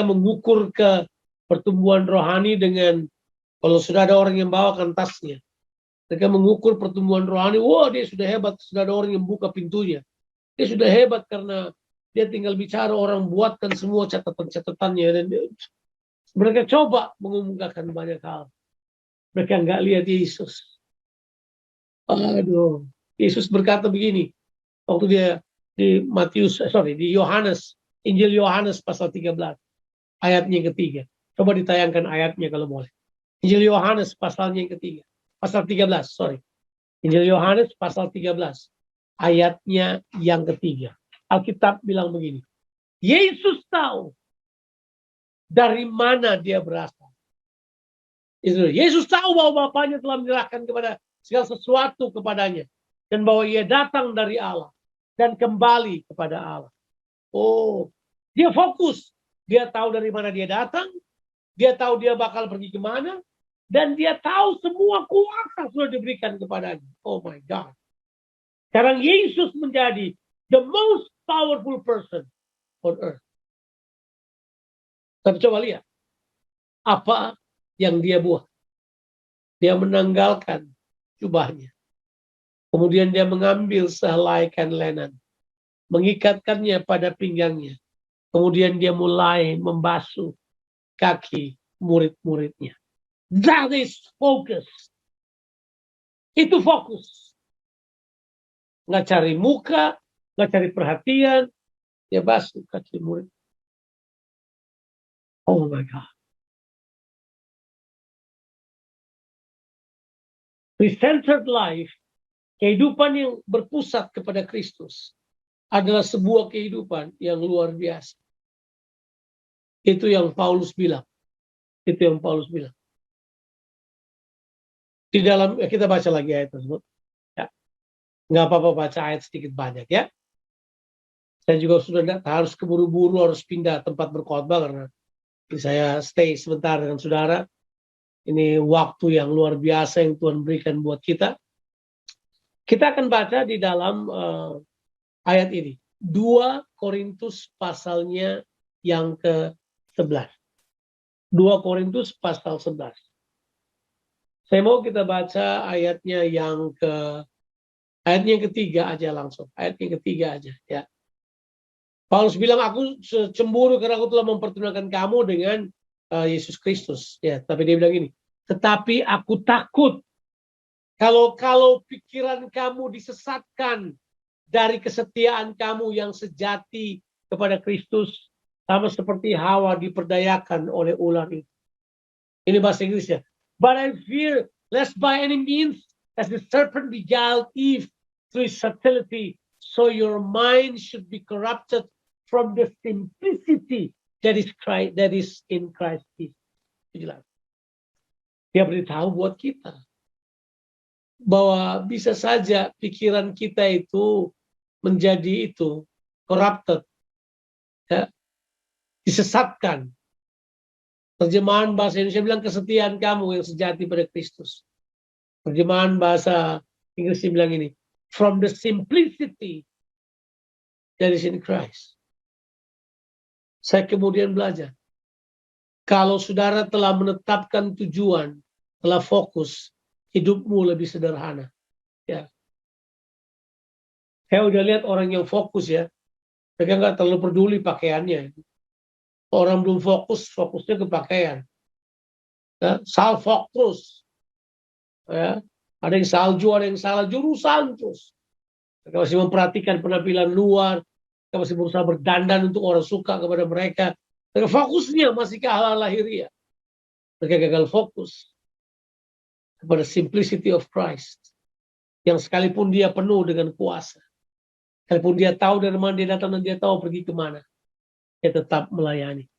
mengukur ke pertumbuhan rohani dengan, kalau sudah ada orang yang bawakan tasnya. Mereka mengukur pertumbuhan rohani, wah dia sudah hebat, sudah ada orang yang buka pintunya. Dia sudah hebat karena dia tinggal bicara, orang buatkan semua catatan-catatannya. Dan mereka coba mengumumkakan banyak hal. Mereka nggak lihat Yesus. Aduh, Yesus berkata begini, waktu dia di Yohanes, Injil Yohanes pasal 13, ayatnya yang ketiga. Coba ditayangkan ayatnya kalau boleh. Injil Yohanes pasalnya yang ketiga. Pasal 13, sorry. Injil Yohanes pasal 13, ayatnya yang ketiga. Alkitab bilang begini, Yesus tahu dari mana dia berasal. Yesus tahu bahwa Bapaknya telah menyerahkan kepada segala sesuatu kepadanya. Dan bahwa ia datang dari Allah dan kembali kepada Allah. Oh, dia fokus. Dia tahu dari mana dia datang. Dia tahu dia bakal pergi kemana. Dan dia tahu semua kuasa sudah diberikan kepadanya. Oh my God. Sekarang Yesus menjadi the most powerful person on earth. Tapi coba lihat. Apa yang dia buat. Dia menanggalkan jubahnya. Kemudian dia mengambil sehelai kain lenan. Mengikatkannya pada pinggangnya. Kemudian dia mulai membasuh kaki murid-muridnya. That is focus. Itu fokus. Nggak cari muka, nggak cari perhatian. Dia basuh kaki murid. Oh my God. Christ-centered life, kehidupan yang berpusat kepada Kristus, adalah sebuah kehidupan yang luar biasa. Itu yang Paulus bilang. Itu yang Paulus bilang. Di dalam, kita baca lagi ayat tersebut. Ya. Nggak apa-apa baca ayat sedikit banyak ya. Saya juga sudah harus keburu-buru, harus pindah tempat berkhotbah karena saya stay sebentar dengan saudara. Ini waktu yang luar biasa yang Tuhan berikan buat kita. Kita akan baca di dalam ayat ini. 2 Korintus pasalnya yang ke-11. 2 Korintus pasal 11. Saya mau kita baca ayatnya yang ketiga aja langsung. Ayat yang ketiga aja ya. Paulus bilang, aku cemburu karena aku telah mempertemukan kamu dengan Yesus Kristus. Ya, tapi dia bilang ini, tetapi aku takut kalau pikiran kamu disesatkan dari kesetiaan kamu yang sejati kepada Kristus, sama seperti Hawa diperdayakan oleh ular itu. Ini bahasa Inggrisnya. But I fear lest by any means as the serpent beguiled Eve through his subtlety, so your mind should be corrupted from the simplicity that is in Christ Jesus. Jelas. Dia beritahu buat kita bahwa bisa saja pikiran kita itu menjadi corrupted, ya, disesatkan. Terjemahan bahasa Indonesia bilang kesetiaan kamu yang sejati pada Kristus. Terjemahan bahasa Inggris bilang ini, from the simplicity that is in Christ. Saya kemudian belajar, kalau saudara telah menetapkan tujuan, telah fokus, hidupmu lebih sederhana. Ya. Saya udah lihat orang yang fokus ya, mereka nggak terlalu peduli pakaiannya. Orang belum fokusnya ke pakaian. Ya, salfokus. Ya, ada yang salju, ada yang salah jurusan terus. Mereka masih memperhatikan penampilan luar, mereka masih berusaha berdandan untuk orang suka kepada mereka. Mereka fokusnya masih ke hal lahiriah. Mereka gagal fokus kepada simplicity of Christ. Yang sekalipun dia penuh dengan kuasa. Sekalipun dia tahu dari mana dia datang dan dia tahu pergi kemana. Dia tetap melayani.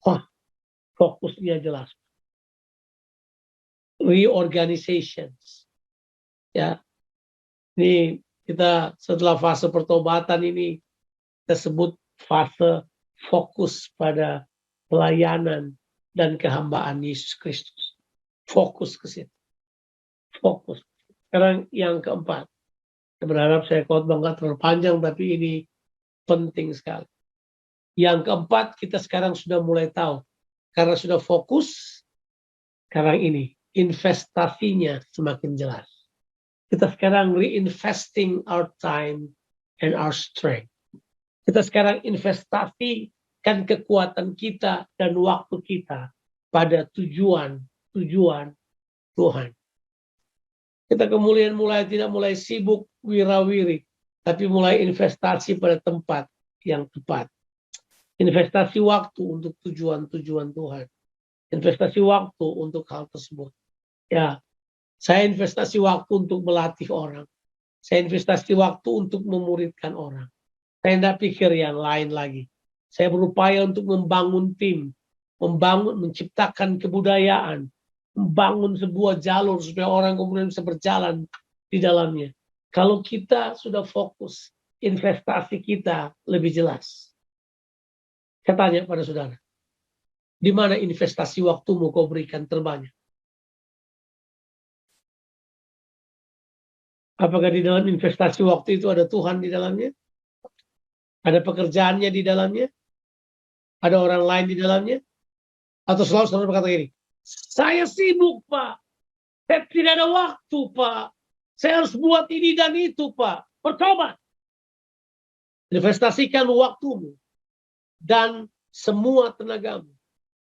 Wah, fokusnya jelas. Reorganizations. Ya. Ini kita setelah fase pertobatan ini kita sebut fase fokus pada pelayanan dan kehambaan Yesus Kristus. Fokus ke situ. Fokus. Sekarang yang keempat. Saya berharap saya khotbah nggak terlalu panjang, tapi ini penting sekali. Yang keempat, kita sekarang sudah mulai tahu. Karena sudah fokus, sekarang ini investasinya semakin jelas. Kita sekarang reinvesting our time and our strength. Kita sekarang investasikan kekuatan kita dan waktu kita pada tujuan Tuhan. Kita kemudian tidak mulai sibuk wirawiri, tapi mulai investasi pada tempat yang tepat. Investasi waktu untuk tujuan Tuhan. Investasi waktu untuk hal tersebut. Ya, saya investasi waktu untuk melatih orang. Saya investasi waktu untuk memuridkan orang. Saya tidak pikir yang lain lagi. Saya berupaya untuk membangun tim, menciptakan kebudayaan, membangun sebuah jalur supaya orang kemudian bisa berjalan di dalamnya. Kalau kita sudah fokus, investasi kita lebih jelas. Saya tanya pada saudara, di mana investasi waktumu kau berikan terbanyak? Apakah di dalam investasi waktu itu ada Tuhan di dalamnya? Ada pekerjaannya di dalamnya? Ada orang lain di dalamnya? Atau selalu saudara berkata gini, saya sibuk Pak, saya tidak ada waktu Pak, saya harus buat ini dan itu Pak. Bertobat. Investasikan waktumu dan semua tenagamu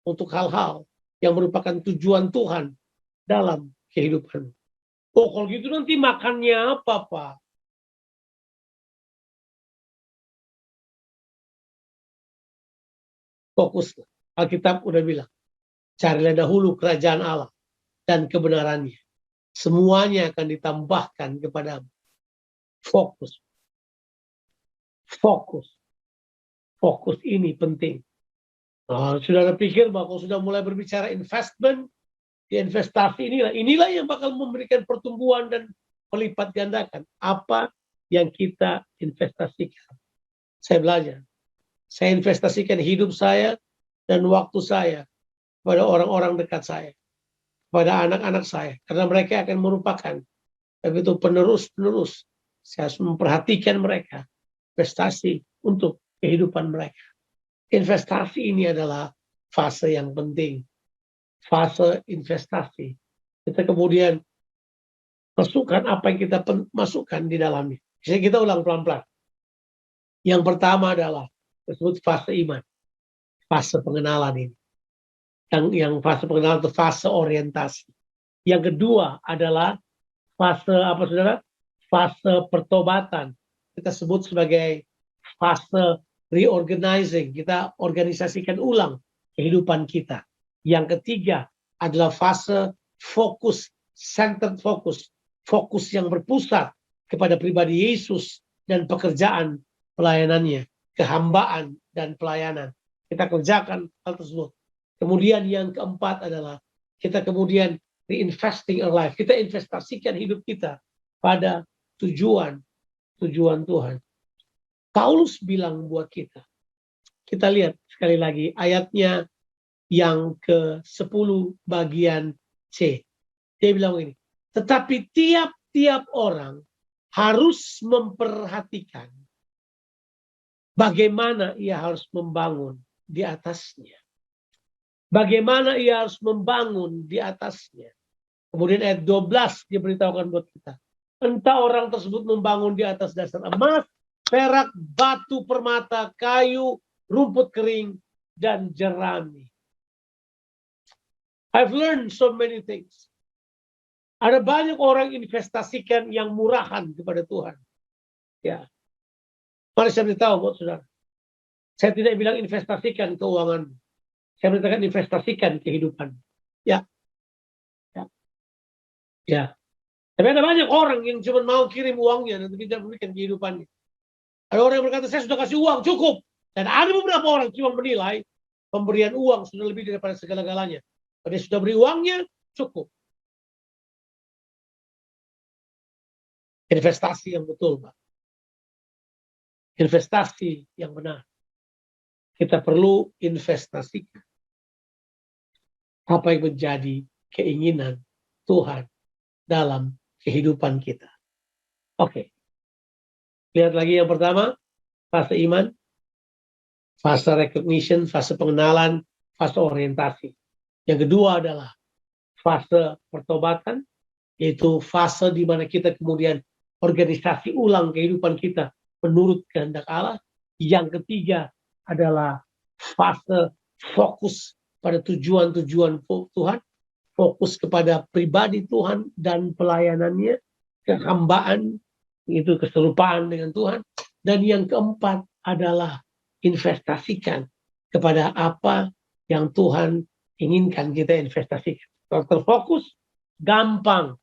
untuk hal-hal yang merupakan tujuan Tuhan dalam kehidupanmu. Oh, kalau gitu nanti makannya apa, Pak? Fokuslah. Alkitab udah bilang, carilah dahulu kerajaan Allah dan kebenarannya. Semuanya akan ditambahkan kepadamu. Fokus. Fokus. Fokus ini penting. Nah, saudara pikir bahwa kalau sudah mulai berbicara investment, investasi inilah yang bakal memberikan pertumbuhan dan melipat gandakan apa yang kita investasikan. Saya belajar. Saya investasikan hidup saya dan waktu saya pada orang-orang dekat saya, pada anak-anak saya, karena mereka akan merupakan begitu penerus-penerus. Saya harus memperhatikan mereka, investasi untuk kehidupan mereka. Investasi ini adalah fase yang penting, fase investasi. Kita kemudian masukkan apa yang kita masukkan di dalamnya. Jadi kita ulang pelan-pelan. Yang pertama adalah disebut fase iman, fase pengenalan ini. Yang fase pengenalan itu fase orientasi. Yang kedua adalah fase apa saudara? Fase pertobatan. Kita sebut sebagai fase reorganizing. Kita organisasikan ulang kehidupan kita. Yang ketiga adalah fase fokus, centered focus. Fokus yang berpusat kepada pribadi Yesus dan pekerjaan pelayanannya. Kehambaan dan pelayanan. Kita kerjakan hal tersebut. Kemudian yang keempat adalah kita kemudian reinvesting our life. Kita investasikan hidup kita pada tujuan Tuhan. Paulus bilang buat kita. Kita lihat sekali lagi ayatnya yang ke-10 bagian C. Dia bilang ini. Tetapi tiap-tiap orang harus memperhatikan bagaimana ia harus membangun di atasnya. Bagaimana ia harus membangun di atasnya. Kemudian ayat 12 dia beritahukan buat kita. Entah orang tersebut membangun di atas dasar emas, perak, batu permata, kayu, rumput kering, dan jerami. I've learned so many things. Ada banyak orang investasikan yang murahan kepada Tuhan. Ya. Mari saya beritahu buat saudara. Saya tidak bilang investasikan keuangan. Saya beritakan investasikan kehidupan. Ya. Tapi ada banyak orang yang cuma mau kirim uangnya dan tidak memberikan kehidupannya. Ada orang yang berkata, saya sudah kasih uang, cukup. Dan ada beberapa orang cuma menilai pemberian uang sudah lebih daripada segala-galanya. Kalau dia sudah beri uangnya, cukup. Investasi yang betul, Pak. Investasi yang benar. Kita perlu investasikan apa yang menjadi keinginan Tuhan dalam kehidupan kita. Oke. Lihat lagi yang pertama, fase iman, fase recognition, fase pengenalan, fase orientasi. Yang kedua adalah fase pertobatan, yaitu fase di mana kita kemudian organisasi ulang kehidupan kita menurut kehendak Allah. Yang ketiga adalah fase fokus pada tujuan-tujuan Tuhan, fokus kepada pribadi Tuhan dan pelayanannya, kehambaan, itu keserupaan dengan Tuhan. Dan yang keempat adalah investasikan kepada apa yang Tuhan inginkan kita investasikan. Kalau terfokus, gampang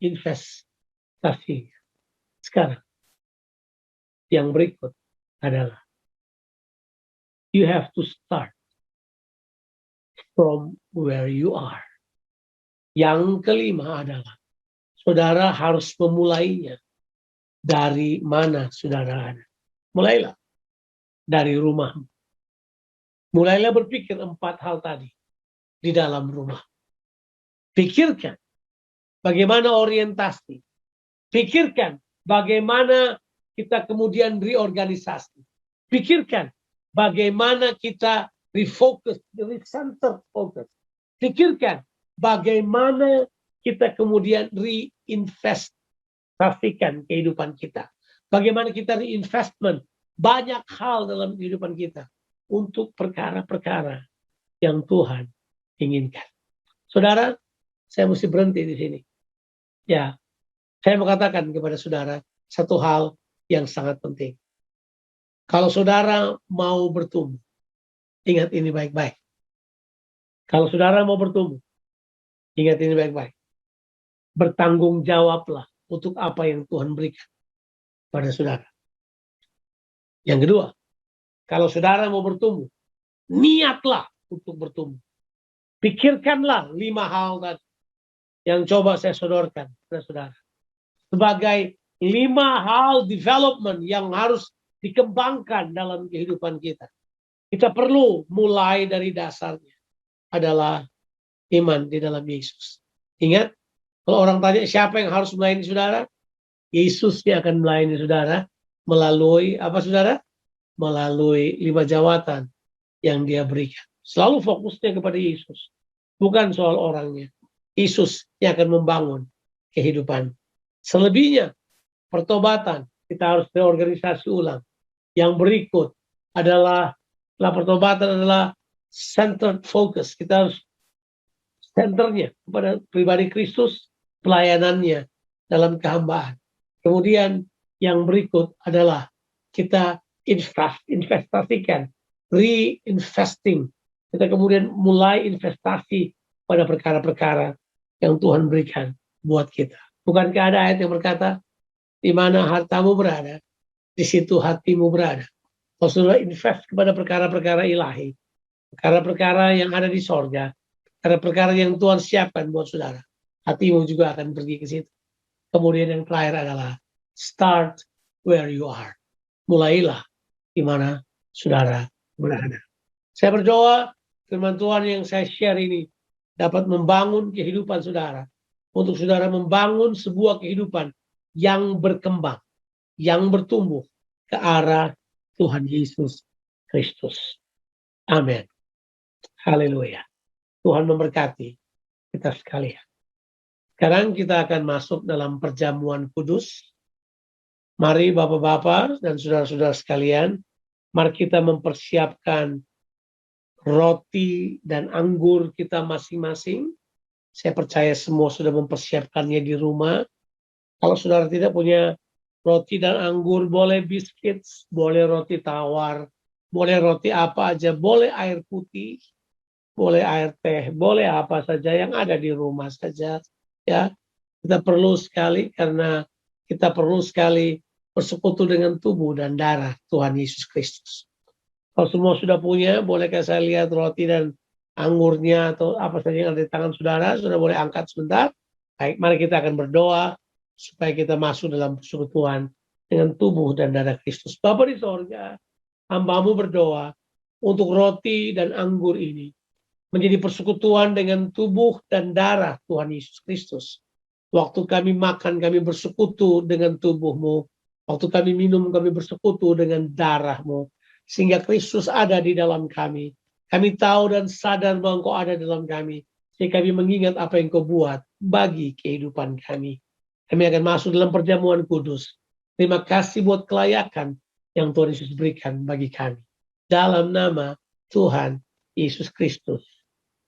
investasi. Sekarang, yang berikut adalah you have to start from where you are. Yang kelima adalah saudara harus memulainya dari mana saudara ada. Mulailah dari rumahmu. Mulailah berpikir 4 hal tadi di dalam rumah. Pikirkan bagaimana orientasi. Pikirkan bagaimana kita kemudian reorganisasi. Pikirkan bagaimana kita refocus, recenter focus. Pikirkan bagaimana kita kemudian reinvestasikan kehidupan kita. Bagaimana kita reinvestment banyak hal dalam kehidupan kita untuk perkara-perkara yang Tuhan inginkan. Saudara, saya mesti berhenti di sini. Ya, saya mau katakan kepada saudara satu hal yang sangat penting. Kalau saudara mau bertumbuh, ingat ini baik-baik. Kalau saudara mau bertumbuh, ingat ini baik-baik. Bertanggung jawablah untuk apa yang Tuhan berikan pada saudara. Yang kedua, kalau saudara mau bertumbuh, niatlah untuk bertumbuh. Pikirkanlah 5 hal tadi yang coba saya sodorkan pada saudara. Sebagai 5 hal development yang harus dikembangkan dalam kehidupan kita. Kita perlu mulai dari dasarnya adalah iman di dalam Yesus. Ingat, kalau orang tanya siapa yang harus melayani saudara, Yesus yang akan melayani saudara melalui apa saudara? Melalui 5 jawatan yang dia berikan. Selalu fokusnya kepada Yesus. Bukan soal orangnya. Yesus yang akan membangun kehidupan. Selebihnya, pertobatan. Kita harus reorganisasi ulang. Yang berikut adalah pertobatan adalah centered focus. Kita harus centernya kepada pribadi Kristus, pelayanannya dalam kehambaan. Kemudian yang berikut adalah kita investasikan, reinvesting. Kita kemudian mulai investasi pada perkara-perkara yang Tuhan berikan buat kita. Bukankah ada ayat yang berkata, di mana hartamu berada, di situ hatimu berada. Kalau saudara invest kepada perkara-perkara ilahi, perkara-perkara yang ada di sorga, perkara-perkara yang Tuhan siapkan buat saudara, hatimu juga akan pergi ke situ. Kemudian yang terakhir adalah start where you are. Mulailah di mana saudara berada. Saya berdoa firman Tuhan yang saya share ini dapat membangun kehidupan saudara. Untuk saudara membangun sebuah kehidupan yang berkembang, yang bertumbuh ke arah Tuhan Yesus Kristus. Amin. Haleluya. Tuhan memberkati kita sekalian. Sekarang kita akan masuk dalam perjamuan kudus. Mari Bapak-Bapak dan saudara-saudara sekalian, mari kita mempersiapkan roti dan anggur kita masing-masing. Saya percaya semua sudah mempersiapkannya di rumah. Kalau saudara tidak punya roti dan anggur, boleh biskuit, boleh roti tawar, boleh roti apa aja, boleh air putih, boleh air teh, boleh apa saja yang ada di rumah saja. Ya, kita perlu sekali karena kita perlu sekali bersekutu dengan tubuh dan darah Tuhan Yesus Kristus. Kalau semua sudah punya, bolehkah saya lihat roti dan anggurnya atau apa saja yang ada di tangan saudara? Sudah boleh angkat sebentar. Baik, mari kita akan berdoa supaya kita masuk dalam persekutuan dengan tubuh dan darah Kristus. Bapa di sorga, hamba-Mu berdoa untuk roti dan anggur ini menjadi persekutuan dengan tubuh dan darah Tuhan Yesus Kristus. Waktu kami makan, kami bersekutu dengan tubuh-Mu. Waktu kami minum, kami bersekutu dengan darah-Mu. Sehingga Kristus ada di dalam kami. Kami tahu dan sadar bahwa Engkau ada dalam kami. Sehingga kami mengingat apa yang Kau buat bagi kehidupan kami. Kami akan masuk dalam perjamuan kudus. Terima kasih buat kelayakan yang Tuhan Yesus berikan bagi kami. Dalam nama Tuhan Yesus Kristus.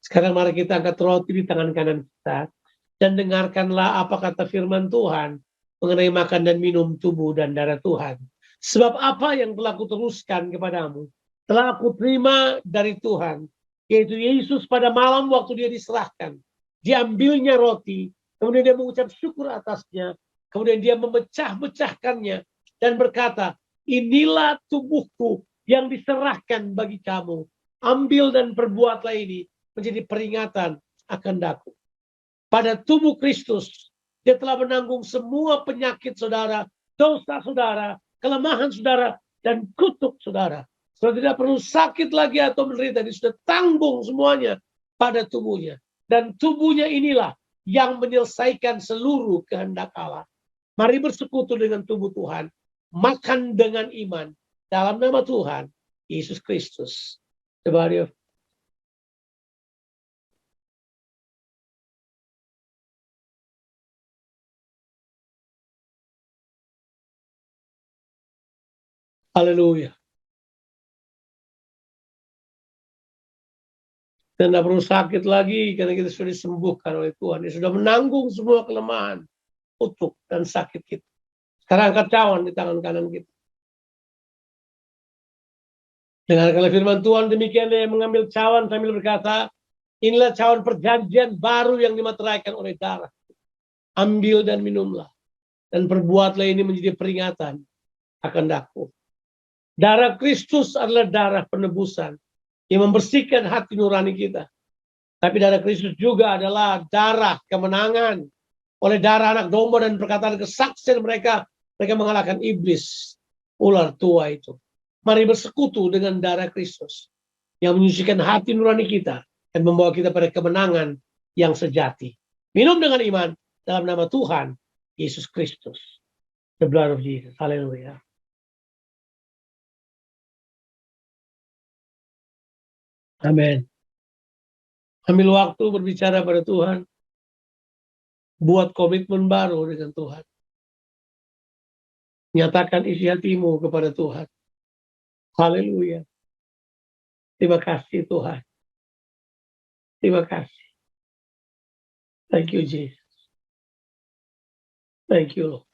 Sekarang mari kita angkat roti di tangan kanan kita. Dan dengarkanlah apa kata firman Tuhan mengenai makan dan minum tubuh dan darah Tuhan. Sebab apa yang telah kuteruskan kepadamu, telah aku terima dari Tuhan, yaitu Yesus pada malam waktu dia diserahkan. Diambilnya roti, kemudian dia mengucap syukur atasnya, kemudian dia memecah-mecahkannya dan berkata, inilah tubuhku yang diserahkan bagi kamu. Ambil dan perbuatlah ini menjadi peringatan akan daku. Pada tubuh Kristus, dia telah menanggung semua penyakit saudara, dosa saudara, kelemahan saudara, dan kutuk saudara. Saudara tidak perlu sakit lagi atau menderita. Dia sudah tanggung semuanya pada tubuhnya. Dan tubuhnya inilah yang menyelesaikan seluruh kehendak Allah. Mari bersekutu dengan tubuh Tuhan. Makan dengan iman. Dalam nama Tuhan, Yesus Kristus. The body of Haleluya. Dan tidak perlu sakit lagi karena kita sudah disembuhkan oleh Tuhan. Dia sudah menanggung semua kelemahan, kutuk, dan sakit kita. Sekarang angkat cawan di tangan kanan kita. Dengarkanlah firman Tuhan, demikian dia mengambil cawan sambil berkata, inilah cawan perjanjian baru yang dimateraikan oleh darah. Ambil dan minumlah. Dan perbuatlah ini menjadi peringatan akan daku. Darah Kristus adalah darah penebusan yang membersihkan hati nurani kita. Tapi darah Kristus juga adalah darah kemenangan. Oleh darah anak domba dan perkataan kesaksian mereka mengalahkan iblis, ular tua itu. Mari bersekutu dengan darah Kristus yang menyucikan hati nurani kita dan membawa kita pada kemenangan yang sejati. Minum dengan iman dalam nama Tuhan Yesus Kristus. The blood of Jesus. Haleluya. Amin. Ambil waktu berbicara pada Tuhan. Buat komitmen baru dengan Tuhan. Nyatakan isi hatimu kepada Tuhan. Haleluya. Terima kasih Tuhan. Terima kasih. Thank you Jesus. Thank you Lord.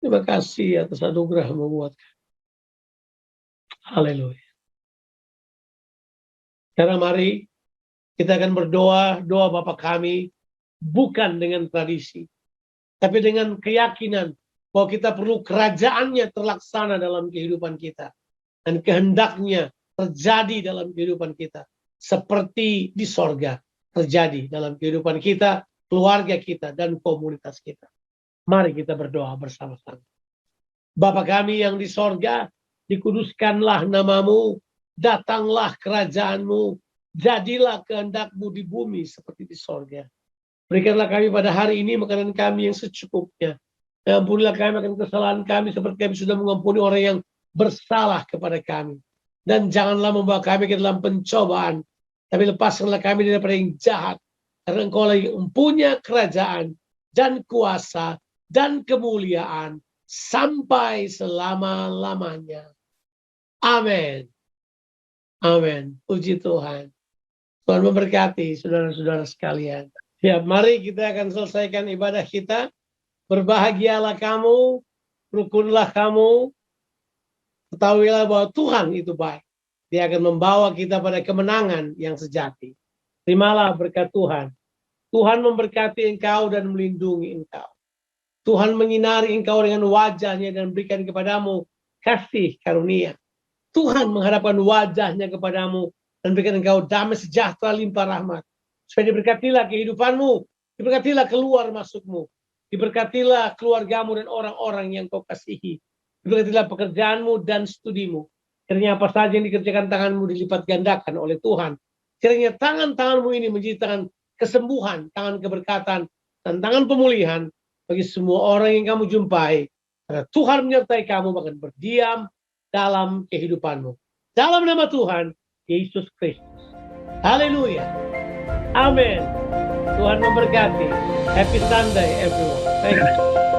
Terima kasih atas anugerah-Mu buat kami. Haleluya. Sekarang mari kita akan berdoa, doa Bapa kami, bukan dengan tradisi, tapi dengan keyakinan bahwa kita perlu kerajaannya terlaksana dalam kehidupan kita. Dan kehendaknya terjadi dalam kehidupan kita. Seperti di sorga terjadi dalam kehidupan kita, keluarga kita, dan komunitas kita. Mari kita berdoa bersama-sama. Bapa kami yang di sorga, dikuduskanlah namamu, datanglah kerajaan-Mu, jadilah kehendak-Mu di bumi seperti di sorga. Berikanlah kami pada hari ini makanan kami yang secukupnya. Ampunilah kami akan kesalahan kami seperti kami sudah mengampuni orang yang bersalah kepada kami. Dan janganlah membawa kami ke dalam pencobaan, tapi lepaskanlah kami daripada yang jahat. Karena Engkau lagi mempunyai kerajaan dan kuasa dan kemuliaan sampai selama-lamanya. Amin. Amin. Puji Tuhan. Tuhan memberkati saudara-saudara sekalian. Ya, mari kita akan selesaikan ibadah kita. Berbahagialah kamu, rukunlah kamu. Ketahuilah bahwa Tuhan itu baik. Dia akan membawa kita pada kemenangan yang sejati. Terimalah berkat Tuhan. Tuhan memberkati engkau dan melindungi engkau. Tuhan menyinari engkau dengan wajahnya dan berikan kepadamu kasih karunia. Tuhan menghadapkan wajahnya kepadamu dan berikan engkau damai sejahtera limpah rahmat. Supaya diberkatilah kehidupanmu, diberkatilah keluar masukmu, diberkatilah keluargamu dan orang-orang yang kau kasihi. Diberkatilah pekerjaanmu dan studimu. Kiranya apa saja yang dikerjakan tanganmu dilipat gandakan oleh Tuhan. Kiranya tangan-tanganmu ini menjadi tangan kesembuhan, tangan keberkatan, dan tangan pemulihan bagi semua orang yang kamu jumpai. Karena Tuhan menyertai kamu bahkan berdiam dalam kehidupanmu. Dalam nama Tuhan Yesus Kristus. Haleluya. Amin. Tuhan memberkati. Happy Sunday everyone. Thank you.